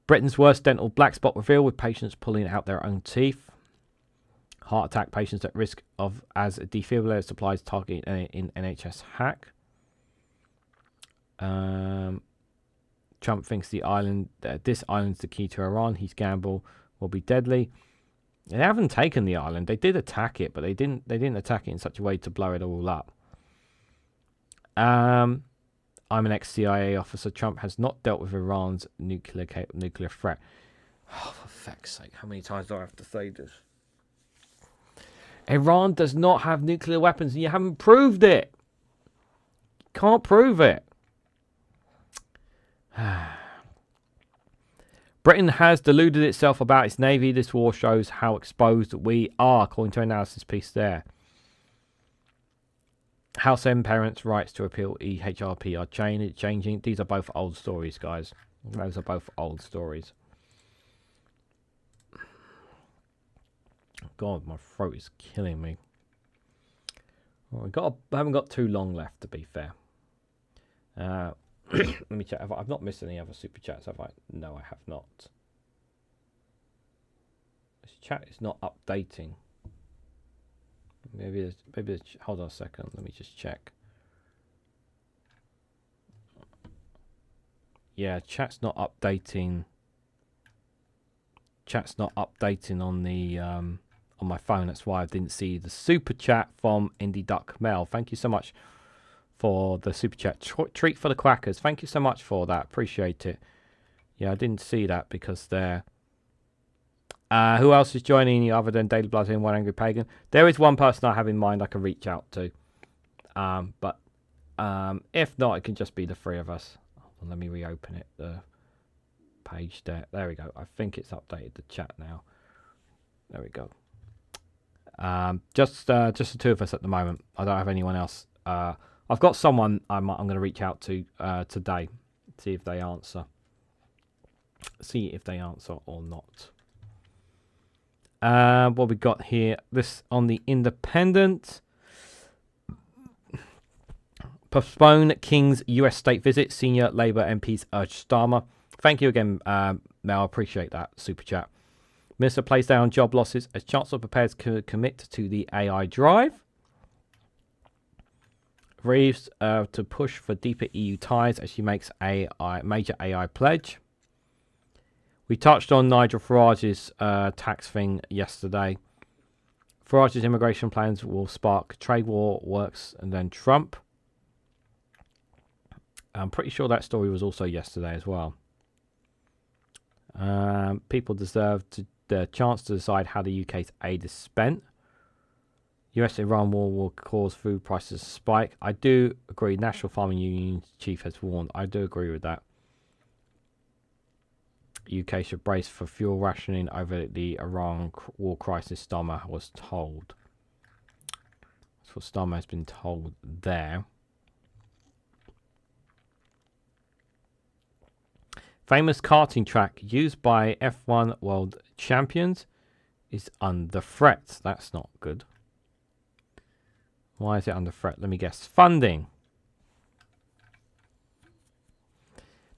Britain's worst dental black spot revealed with patients pulling out their own teeth. Heart attack patients at risk of as defibrillator supplies target in NHS hack. Trump thinks this island's the key to Iran. His gamble will be deadly. They haven't taken the island. They did attack it, but they didn't attack it in such a way to blow it all up. I'm an ex-CIA officer. Trump has not dealt with Iran's nuclear threat. Oh, for fuck's sake, how many times do I have to say this? Iran does not have nuclear weapons, and you haven't proved it. Can't prove it. Britain has deluded itself about its navy. This war shows how exposed we are, according to an analysis piece there. House M parents' rights to appeal EHRP are changing. These are both old stories, guys. Those are both old stories. God, my throat is killing me. Well, I haven't got too long left, to be fair. Let me check. I've not missed any other super chats, have I? No, I have not. This chat is not updating. Maybe hold on a second. Let me just check. Yeah, chat's not updating. Chat's not updating on the on my phone. That's why I didn't see the super chat from Indie Duck Mel. Thank you so much for the super chat. Treat for the Quackers. Thank you so much for that. Appreciate it. Yeah, I didn't see that because they're... who else is joining you other than Daily Blood and One Angry Pagan? There is one person I have in mind I can reach out to. But if not, it can just be the three of us. Let me reopen it. The page there. There we go. I think it's updated the chat now. There we go. Just the two of us at the moment. I don't have anyone else. I've got someone I'm going to reach out to today. See if they answer. See if they answer or not. What we got here? This on the Independent. Postpone King's US state visit. Senior Labour MPs urge Starmer. Thank you again, Mel. I appreciate that super chat. Minister plays down job losses as Chancellor prepares to commit to the AI drive. Reeves to push for deeper EU ties as she makes major AI pledge. We touched on Nigel Farage's tax thing yesterday. Farage's immigration plans will spark trade war, works, and then Trump. I'm pretty sure that story was also yesterday as well. People deserve the chance to decide how the UK's aid is spent. US-Iran war will cause food prices to spike. I do agree. National Farming Union chief has warned. I do agree with that. UK should brace for fuel rationing over the Iran war crisis, Starmer was told. That's what Starmer has been told there. Famous karting track used by F1 world champions is under threat. That's not good. Why is it under threat? Let me guess. Funding.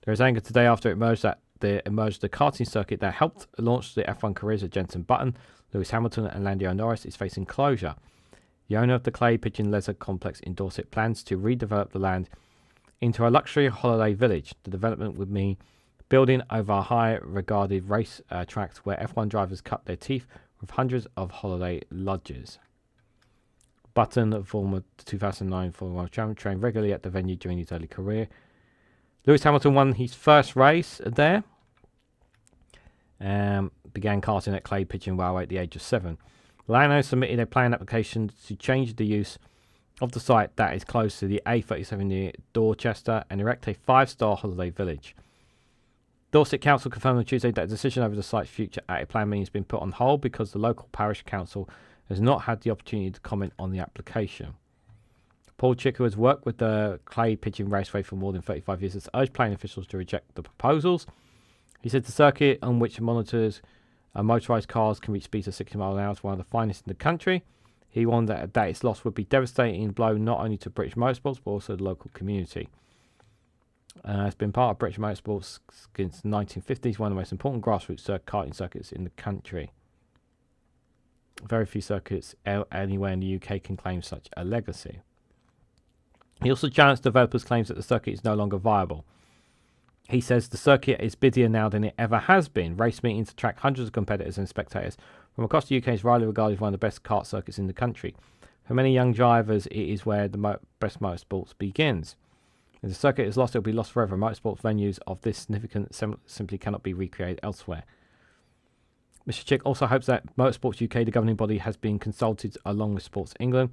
There is anger today after it emerged that the karting circuit that helped launch the F1 careers of Jenson Button, Lewis Hamilton and Lando Norris is facing closure. The owner of the Clay Pigeon Leisure Complex in Dorset plans to redevelop the land into a luxury holiday village. The development would mean building over high-regarded race tracks where F1 drivers cut their teeth with hundreds of holiday lodges. Button, former 2009 Formula 1 champion, trained regularly at the venue during his early career. Lewis Hamilton won his first race there. Began karting at Clay Pigeon Railway at the age of 7. Lano submitted a plan application to change the use of the site that is close to the A37 near Dorchester and erect a 5-star holiday village. Dorset Council confirmed on Tuesday that a decision over the site's future at a plan meeting has been put on hold because the local parish council has not had the opportunity to comment on the application. Paul Chick, who has worked with the Clay Pigeon Raceway for more than 35 years, has urged planning officials to reject the proposals. He said the circuit on which monitors motorised cars can reach speeds of 60 miles an hour is one of the finest in the country. He warned that its loss would be devastating blow not only to British motorsports but also the local community. It's been part of British motorsports since the 1950s, one of the most important grassroots karting circuits in the country. Very few circuits anywhere in the UK can claim such a legacy. He also challenged developers' claims that the circuit is no longer viable. He says the circuit is busier now than it ever has been. Race meetings attract hundreds of competitors and spectators from across the UK. Is widely regarded as one of the best kart circuits in the country. For many young drivers, it is where the best motorsports begins. If the circuit is lost, it will be lost forever. Motorsports venues of this significance simply cannot be recreated elsewhere. Mr. Chick also hopes that Motorsports UK, the governing body, has been consulted along with Sports England.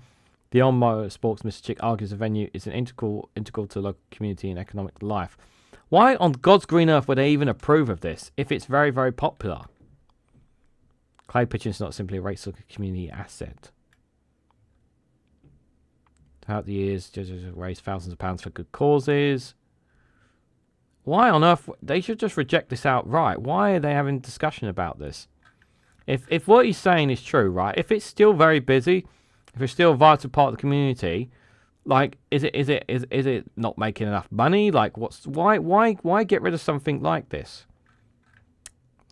Beyond motorsports, Mr. Chick argues the venue is an integral to local community and economic life. Why on God's green earth would they even approve of this if it's very, very popular? Clay Pigeon is not simply a race or community asset. Throughout the years, judges have raised thousands of pounds for good causes. Why on earth? They should just reject this outright. Why are they having discussion about this? If what he's saying is true, right? If it's still very busy, if it's still a vital part of the community, like, is it not making enough money? Like, why get rid of something like this?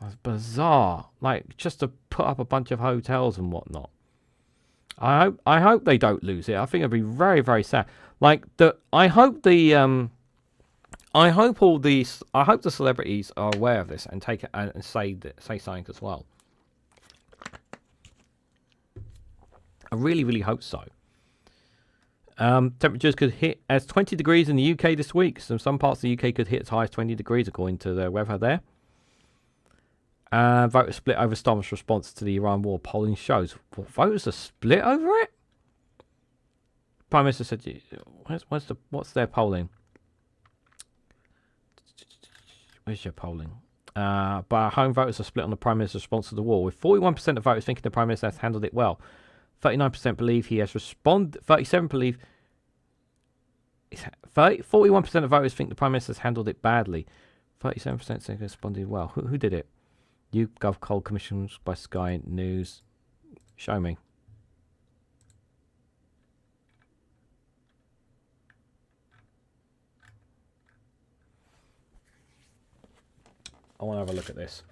That's bizarre. Like, just to put up a bunch of hotels and whatnot. I hope they don't lose it. I think it'd be very, very sad. Like, I hope the celebrities are aware of this and take it and say something as well. I really, really hope so. Temperatures could hit as 20 degrees in the UK this week. So some parts of the UK could hit as high as 20 degrees according to the weather there. Voters split over Starmer's response to the Iran war. Polling shows. What, voters are split over it? Prime Minister said, what's their polling? Where's your polling? But home voters are split on the Prime Minister's response to the war, with 41% of voters thinking the Prime Minister has handled it well. 39% believe he has responded. 37% believe. 41% of voters think the Prime Minister has handled it badly. 37% think he responded well. Who did it? YouGov Cold Commissions by Sky News. Show me. I want to have a look at this.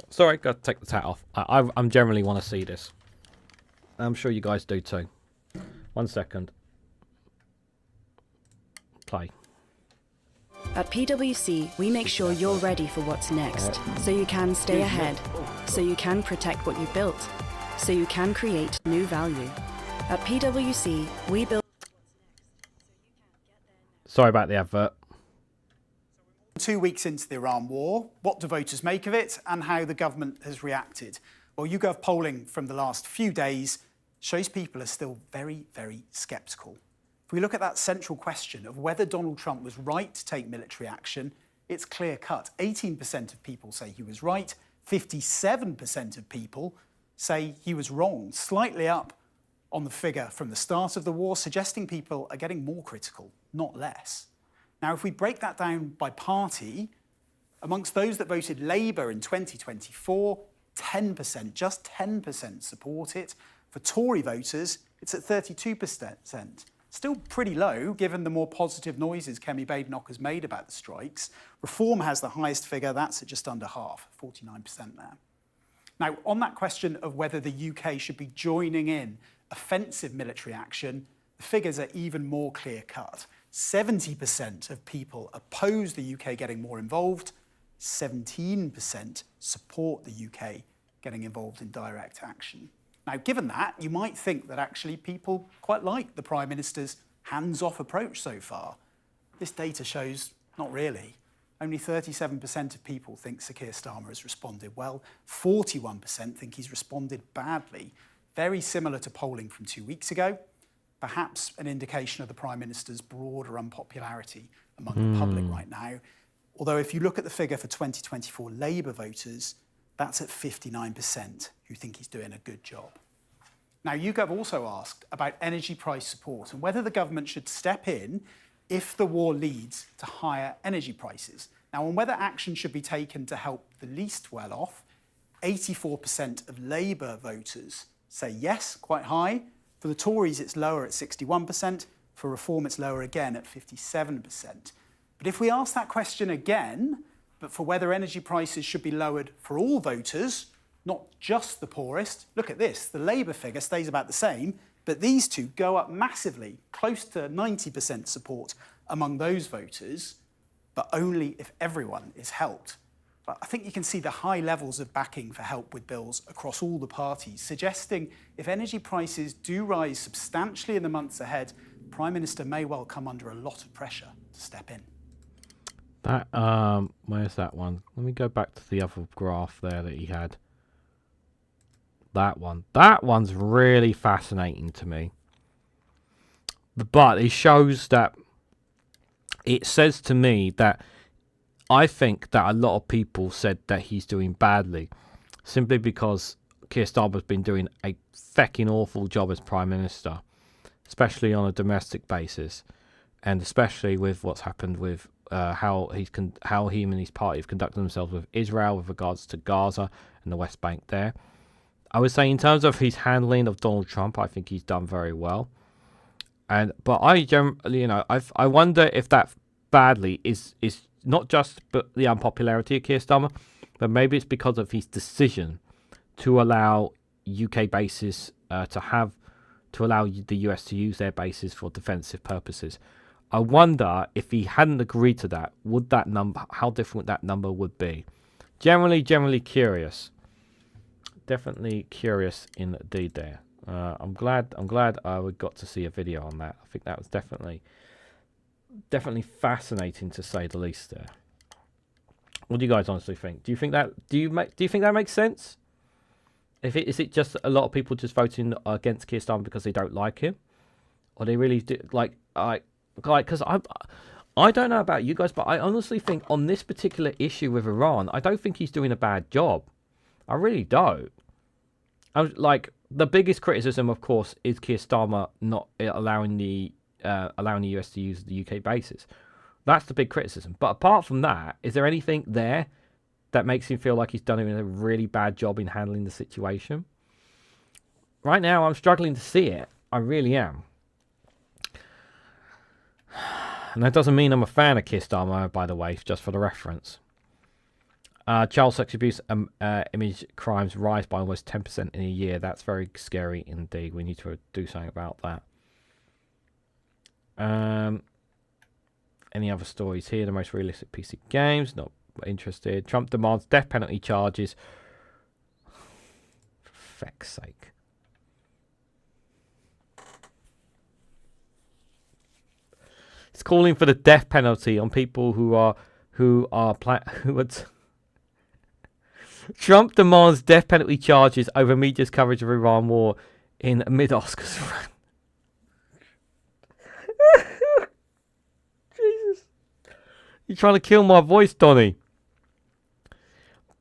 Sorry, got to take the tat off. I'm generally want to see this. I'm sure you guys do too. 1 second. Play. At PwC, we make sure you're ready for what's next, so you can stay ahead, so you can protect what you built, so you can create new value. At PwC, we build... Sorry about the advert. 2 weeks into the Iran war, what do voters make of it and how the government has reacted? Well, YouGov polling from the last few days shows people are still very, very sceptical. If we look at that central question of whether Donald Trump was right to take military action, it's clear cut. 18% of people say he was right, 57% of people say he was wrong, slightly up on the figure from the start of the war, suggesting people are getting more critical, not less. Now, if we break that down by party, amongst those that voted Labour in 2024, 10%, just 10% support it. For Tory voters, it's at 32%. Still pretty low, given the more positive noises Kemi Badenoch has made about the strikes. Reform has the highest figure, that's at just under half, 49% there. Now, on that question of whether the UK should be joining in offensive military action, the figures are even more clear-cut. 70% of people oppose the UK getting more involved, 17% support the UK getting involved in direct action. Now, given that, you might think that actually people quite like the Prime Minister's hands-off approach so far. This data shows not really. Only 37% of people think Sir Keir Starmer has responded well. 41% think he's responded badly. Very similar to polling from 2 weeks ago. Perhaps an indication of the Prime Minister's broader unpopularity among the public right now. Although if you look at the figure for 2024 Labour voters, that's at 59% who think he's doing a good job. Now, YouGov also asked about energy price support and whether the government should step in if the war leads to higher energy prices. Now, on whether action should be taken to help the least well off, 84% of Labour voters say yes, quite high. For the Tories, it's lower at 61%. For Reform, it's lower again at 57%. But if we ask that question again, but for whether energy prices should be lowered for all voters, not just the poorest, look at this. The Labour figure stays about the same, but these two go up massively, close to 90% support among those voters, but only if everyone is helped. But I think you can see the high levels of backing for help with bills across all the parties, suggesting if energy prices do rise substantially in the months ahead, the Prime Minister may well come under a lot of pressure to step in. That, where's that one? Let me go back to the other graph there that he had. That one. That one's really fascinating to me. But it shows that, it says to me that I think that a lot of people said that he's doing badly simply because Keir Starmer's been doing a fecking awful job as Prime Minister, especially on a domestic basis, and especially with what's happened with how he and his party have conducted themselves with Israel with regards to Gaza and the West Bank there. I would say in terms of his handling of Donald Trump, I think he's done very well. But I generally, I wonder if that badly is not just the unpopularity of Keir Starmer, but maybe it's because of his decision to allow UK bases to allow the US to use their bases for defensive purposes. I wonder if he hadn't agreed to that, would that number, how different that number would be. Generally curious. Definitely curious indeed there. I'm glad we got to see a video on that. I think that was definitely fascinating to say the least there. What do you guys honestly think? Do you think that makes sense? Is it just a lot of people just voting against Keir Starmer because they don't like him, or they really do because I don't know about you guys, but I honestly think on this particular issue with Iran, I don't think he's doing a bad job. I really don't. The biggest criticism, of course, is Keir Starmer not allowing the US to use the UK bases. That's the big criticism. But apart from that, is there anything there that makes him feel like he's done a really bad job in handling the situation? Right now, I'm struggling to see it. I really am. And that doesn't mean I'm a fan of Keir Starmer, by the way, just for the reference. Child sex abuse image crimes rise by almost 10% in a year. That's very scary indeed. We need to do something about that. Any other stories here? The most realistic PC games. Not interested. Trump demands death penalty charges. For feck's sake. It's calling for the death penalty on people who are Trump demands death penalty charges over media's coverage of Iran war in mid-Oscars run. Jesus. You're trying to kill my voice, Donny.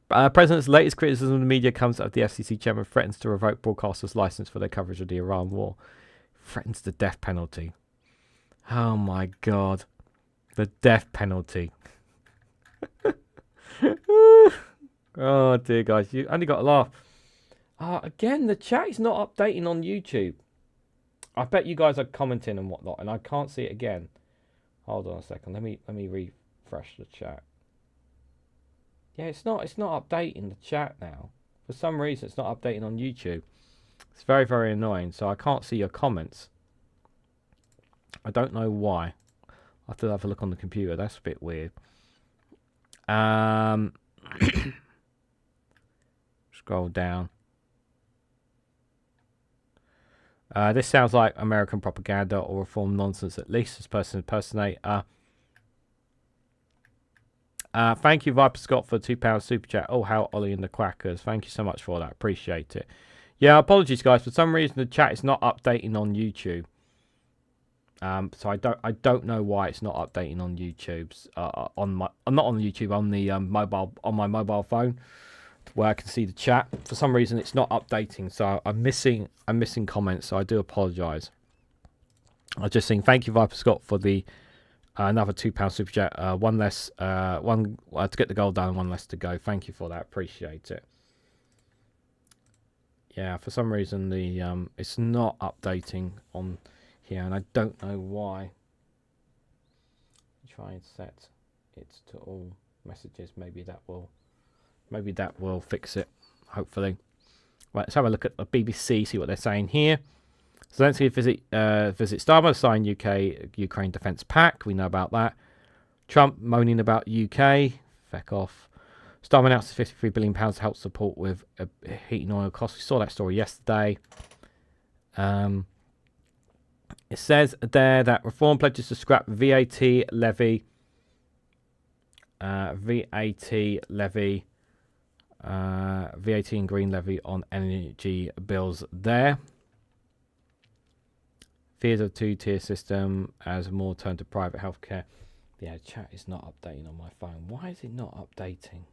President's latest criticism of the media comes after the FCC chairman threatens to revoke broadcasters' license for their coverage of the Iran war. Threatens the death penalty. Oh my God. The death penalty. Oh dear, guys. You only got to laugh. Again, the chat is not updating on YouTube. I bet you guys are commenting and whatnot, and I can't see it again. Hold on a second. Let me refresh the chat. Yeah, it's not updating the chat now. For some reason, it's not updating on YouTube. It's very, very annoying. So I can't see your comments. I don't know why. I have to have a look on the computer. That's a bit weird. Scroll down. This sounds like American propaganda or reform nonsense at least. This person impersonator. Thank you, Viper Scott, for £2 super chat. Oh, how Ollie and the Quackers. Thank you so much for that. Appreciate it. Yeah, apologies, guys. For some reason, the chat is not updating on YouTube. So I don't know why it's not updating on YouTube's not on YouTube, on the my mobile phone, where I can see the chat. For some reason, it's not updating. So I'm missing comments. So I do apologise. I just saying thank you, Viper Scott, for the. Another £2 super chat. One less, to get the goal done, one less to go. Thank you for that. Appreciate it. Yeah, for some reason the it's not updating on here, and I don't know why. Try and set it to all messages. Maybe that will fix it. Hopefully. Right, let's have a look at the BBC. See what they're saying here. Zelensky visit Starmer, sign UK-Ukraine Defence Pact. We know about that. Trump moaning about UK. Feck off. Starmer announces £53 billion to help support with heating oil costs. We saw that story yesterday. It says there that reform pledges to scrap VAT levy. VAT and green levy on energy bills there. Fears of two-tier system as more turn to private healthcare. Yeah, chat is not updating on my phone. Why is it not updating?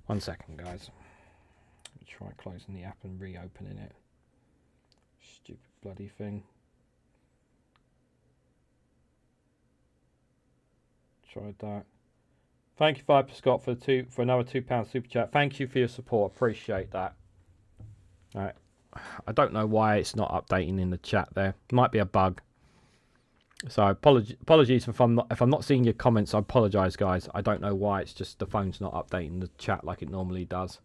1 second, guys. Let me try closing the app and reopening it. Stupid bloody thing. Tried that. Thank you, Viper Scott, for another £2 super chat. Thank you for your support. Appreciate that. Right. I don't know why it's not updating in the chat there. Might be a bug. So apologies if I'm not seeing your comments. I apologise, guys. I don't know why. It's just the phone's not updating the chat like it normally does.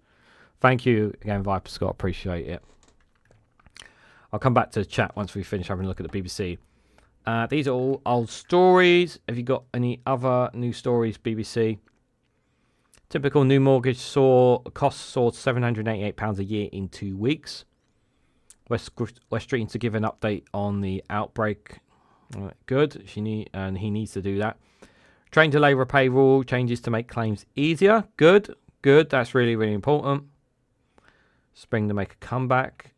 Thank you again, Viper Scott. Appreciate it. I'll come back to the chat once we finish having a look at the BBC. These are all old stories. Have you got any other new stories, BBC? Typical new mortgage costs soared £788 a year in 2 weeks. West Streeting to give an update on the outbreak. Good. He needs to do that. Train delay repay rule changes to make claims easier. Good. That's really, really important. Spring to make a comeback.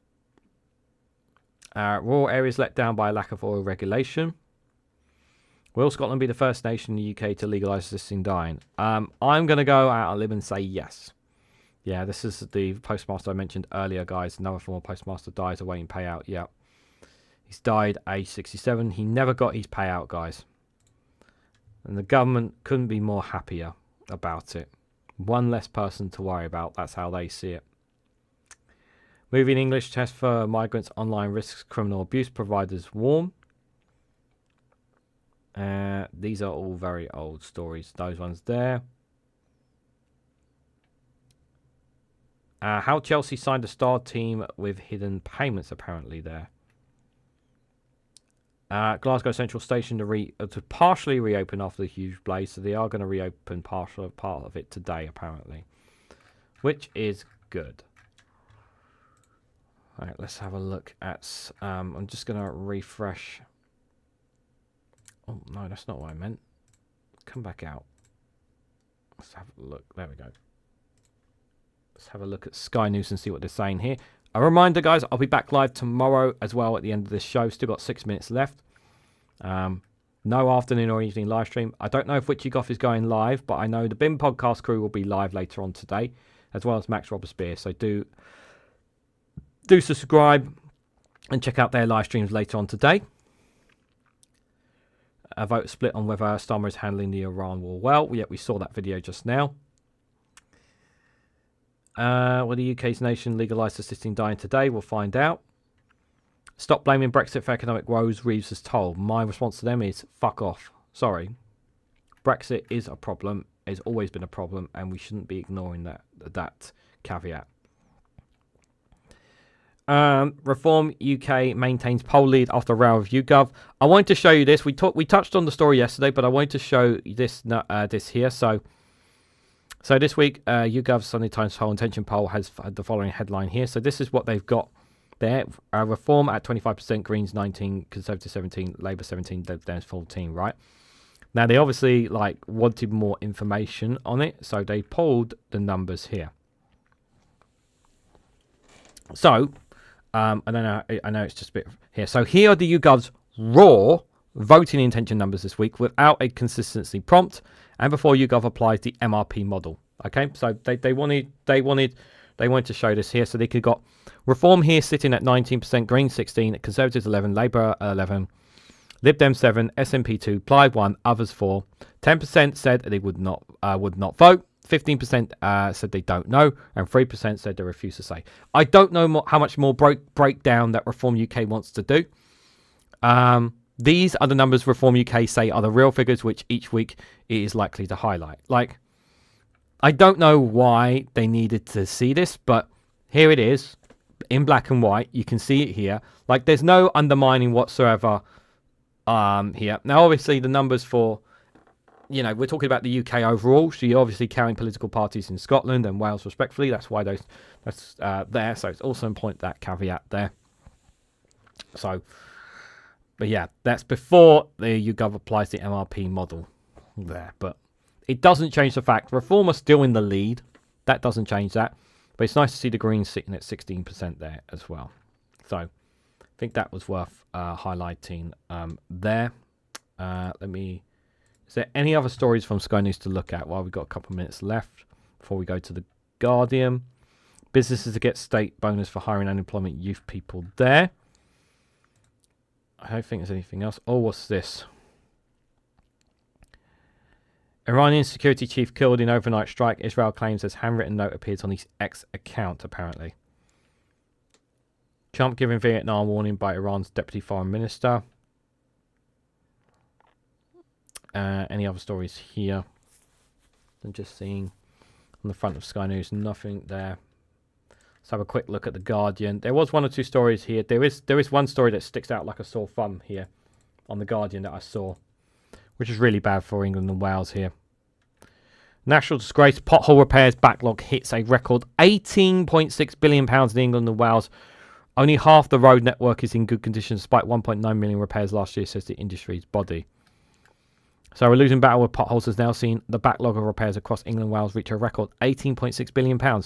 Rural areas let down by a lack of oil regulation. Will Scotland be the first nation in the UK to legalise assisting dying? I'm going to go out on a limb and say yes. Yeah, this is the postmaster I mentioned earlier, guys. Another former postmaster dies awaiting payout. Yeah. He's died age 67. He never got his payout, guys. And the government couldn't be more happier about it. One less person to worry about. That's how they see it. Moving English test for migrants online risks criminal abuse. Providers warn. These are all very old stories. Those ones there. How Chelsea signed a star team with hidden payments apparently there. Glasgow Central Station to partially reopen after the huge blaze. So they are going to reopen part of it today apparently. Which is good. Alright, let's have a look at... I'm just going to refresh... Oh, no, that's not what I meant. Come back out. Let's have a look. There we go. Let's have a look at Sky News and see what they're saying here. A reminder, guys, I'll be back live tomorrow as well at the end of this show. Still got 6 minutes left. No afternoon or evening live stream. I don't know if Witchy Goth is going live, but I know the BIM podcast crew will be live later on today, as well as Max Robespierre. So do subscribe and check out their live streams later on today. A vote split on whether Starmer is handling the Iran war well. Yet we saw that video just now. Will the UK's nation legalise assisting dying today? We'll find out. Stop blaming Brexit for economic woes, Reeves has told. My response to them is, fuck off. Sorry. Brexit is a problem. It's always been a problem, and we shouldn't be ignoring that caveat. Reform UK maintains poll lead after row of YouGov. I wanted to show you this. We touched on the story yesterday, but I wanted to show this here. So this week, YouGov's Sunday Times poll intention poll has had the following headline here. So this is what they've got there. Reform at 25%, Greens 19, Conservative 17, Labour 17, Dems 14. Right now, they obviously wanted more information on it, so they pulled the numbers here. So. I know it's just a bit here. So here are the YouGov's raw voting intention numbers this week without a consistency prompt and before YouGov applies the MRP model. Okay, so they wanted to show this here. So they could got Reform here sitting at 19%, Green 16, Conservatives 11, Labour 11, Lib Dem 7, SNP 2, Plaid 1, others 4. 10% said they would not vote. 15% said they don't know, and 3% said they refuse to say. I don't know how much more breakdown that Reform UK wants to do. These are the numbers Reform UK say are the real figures, which each week it is likely to highlight. I don't know why they needed to see this, but here it is in black and white. You can see it here. There's no undermining whatsoever here. Now, obviously, the numbers for we're talking about the UK overall, so you're obviously counting political parties in Scotland and Wales respectfully. That's why that's there. So it's also important that caveat there. So, but yeah, that's before the YouGov applies the MRP model there. But it doesn't change the fact Reform are still in the lead. That doesn't change that. But it's nice to see the Greens sitting at 16% there as well. So I think that was worth highlighting there. Is there any other stories from Sky News to look at while we've got a couple of minutes left before we go to the Guardian? Businesses to get state bonus for hiring unemployment youth people there. I don't think there's anything else. Oh, what's this? Iranian security chief killed in overnight strike. Israel claims as handwritten note appears on his X account, apparently. Trump giving Vietnam warning by Iran's deputy foreign minister. Any other stories here? I'm just seeing on the front of Sky News, nothing there. Let's have a quick look at the Guardian. There was one or two stories here. There is one story that sticks out like a sore thumb here on the Guardian that I saw, which is really bad for England and Wales here. National disgrace, pothole repairs backlog hits a record £18.6 billion in England and Wales. Only half the road network is in good condition despite 1.9 million repairs last year, says the industry's body. So we're losing battle with potholes has now seen the backlog of repairs across England and Wales reach a record £18.6 billion.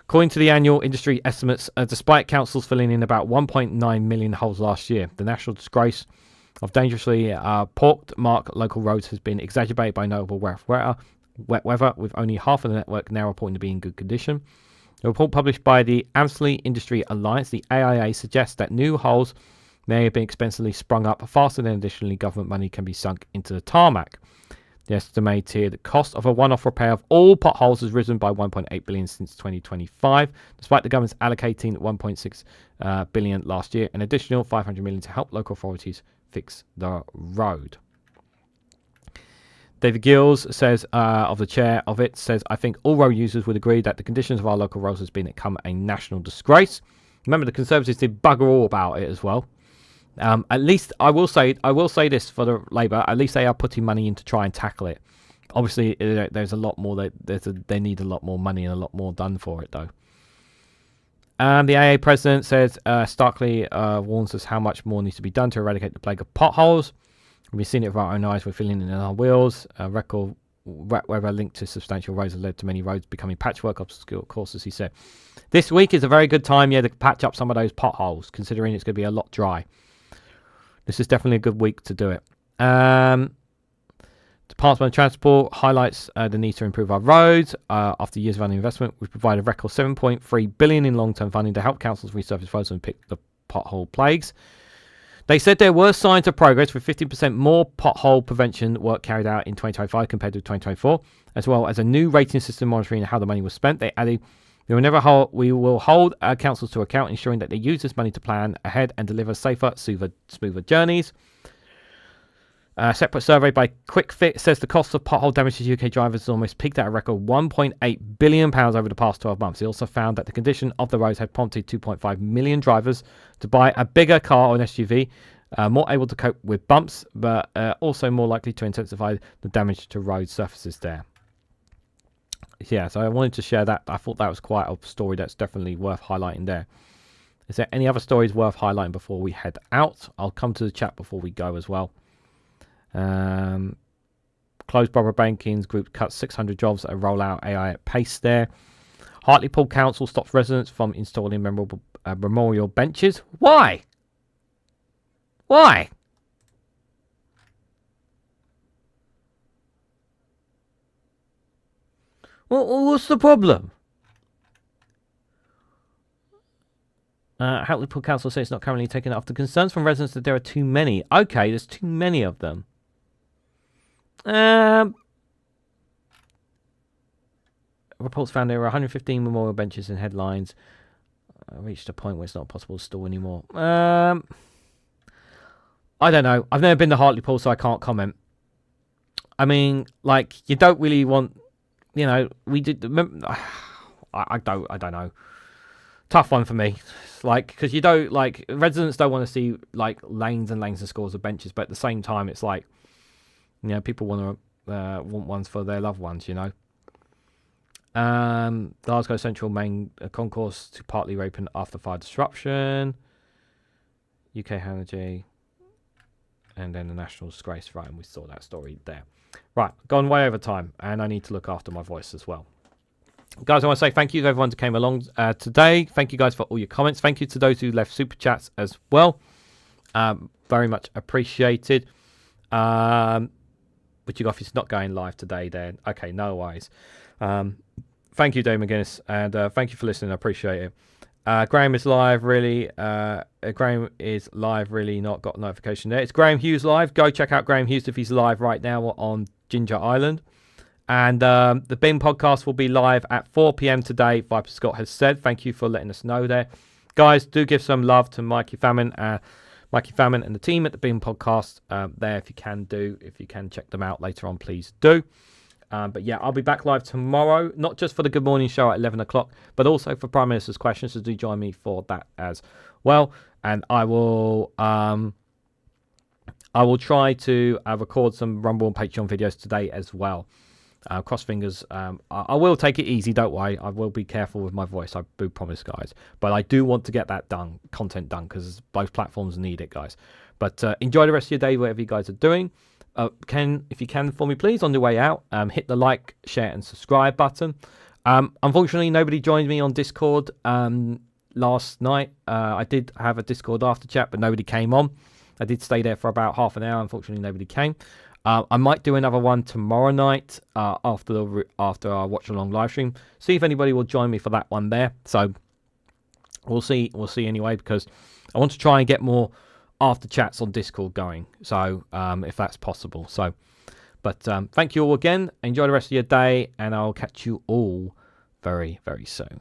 According to the annual industry estimates, despite councils filling in about 1.9 million holes last year, the national disgrace of dangerously poor-marked local roads has been exacerbated by notable wet weather, with only half of the network now reporting to be in good condition. A report published by the Amsley Industry Alliance, the AIA, suggests that new holes may have been expensively sprung up faster than additionally government money can be sunk into the tarmac. The estimated cost of a one-off repair of all potholes has risen by 1.8 billion since 2025, despite the government's allocating 1.6 billion last year, an additional 500 million to help local authorities fix the road. David Gills says, of the chair of it, says, I think all road users would agree that the conditions of our local roads has become a national disgrace. Remember, the Conservatives did bugger all about it as well. At least I will say this for the Labour. At least they are putting money in to try and tackle it. Obviously, there's a lot more. They need a lot more money and a lot more done for it, though. The AA president says starkly warns us how much more needs to be done to eradicate the plague of potholes. We've seen it with our own eyes. We're feeling it in our wheels. Record wet weather linked to substantial roads has led to many roads becoming patchwork obstacle courses, he said. This week is a very good time, to patch up some of those potholes, considering it's going to be a lot dry. this is definitely a good week to do it. Department of Transport highlights the need to improve our roads. After years of underinvestment, we've provided a record $7.3 billion in long-term funding to help councils resurface roads and pick the pothole plagues. They said there were signs of progress with 50% more pothole prevention work carried out in 2025 compared to 2024, as well as a new rating system monitoring how the money was spent. They added, we will hold our councils to account, ensuring that they use this money to plan ahead and deliver safer, smoother journeys. A separate survey by QuickFit says the cost of pothole damage to UK drivers has almost peaked at a record £1.8 billion over the past 12 months. It also found that the condition of the roads had prompted 2.5 million drivers to buy a bigger car or an SUV, more able to cope with bumps, but also more likely to intensify the damage to road surfaces there. Yeah, so I wanted to share that. I thought that was quite a story that's definitely worth highlighting there. Is there any other stories worth highlighting before we head out? I'll come to the chat before we go as well. Closed Borough Banking's group cuts 600 jobs and roll out AI at pace there. Hartlepool Council stops residents from installing memorial benches. Why? Why? What's the problem? Hartlepool Council says it's not currently taking it after concerns from residents that there are too many. Okay, there's too many of them. Reports found there were 115 memorial benches and headlines. Reached a point where it's not possible to store anymore. I don't know. I've never been to Hartlepool, so I can't comment. I mean, like, you don't really want, you know, we did. I don't know. Tough one for me. Like, because you don't, like, residents don't want to see, like, lanes and lanes and scores of benches, but at the same time, it's like, you know, people want ones for their loved ones, you know. Glasgow Central main concourse to partly reopen after fire disruption. UK Energy. And then the national disgrace. Right, and we saw that story there. Right, gone way over time, and I need to look after my voice as well. Guys, I want to say thank you to everyone who came along today. Thank you guys for all your comments. Thank you to those who left super chats as well. Very much appreciated. But you guys not going live today then. Okay, no worries. Thank you, Dave McGuinness, and thank you for listening. I appreciate it. Graham is live, really. Graham is live, really not got a notification there. It's Graham Hughes live. Go check out Graham Hughes if he's live right now on Ginger Island. And the Bin podcast will be live at 4 p.m. today, Viper Scott has said. Thank you for letting us know there. Guys, do give some love to Mikey Famine and the team at the Bin podcast there if you can check them out later on, please do. But yeah, I'll be back live tomorrow, not just for the Good Morning Show at 11 o'clock, but also for Prime Minister's Questions, so do join me for that as well. And I will try to record some Rumble and Patreon videos today as well. Cross fingers. I will take it easy, don't worry. I will be careful with my voice, I do promise, guys. But I do want to get that content done, because both platforms need it, guys. But enjoy the rest of your day, whatever you guys are doing. If you can for me, please, on the way out, hit the like, share and subscribe button. Unfortunately, nobody joined me on Discord last night. I did have a Discord after chat, but nobody came on. I did stay there for about half an hour. Unfortunately, nobody came. I might do another one tomorrow night after our watch along live stream. See if anybody will join me for that one there. So we'll see anyway, because I want to try and get more after chats on Discord going. So if that's possible. So, but thank you all again. Enjoy the rest of your day, and I'll catch you all very, very soon.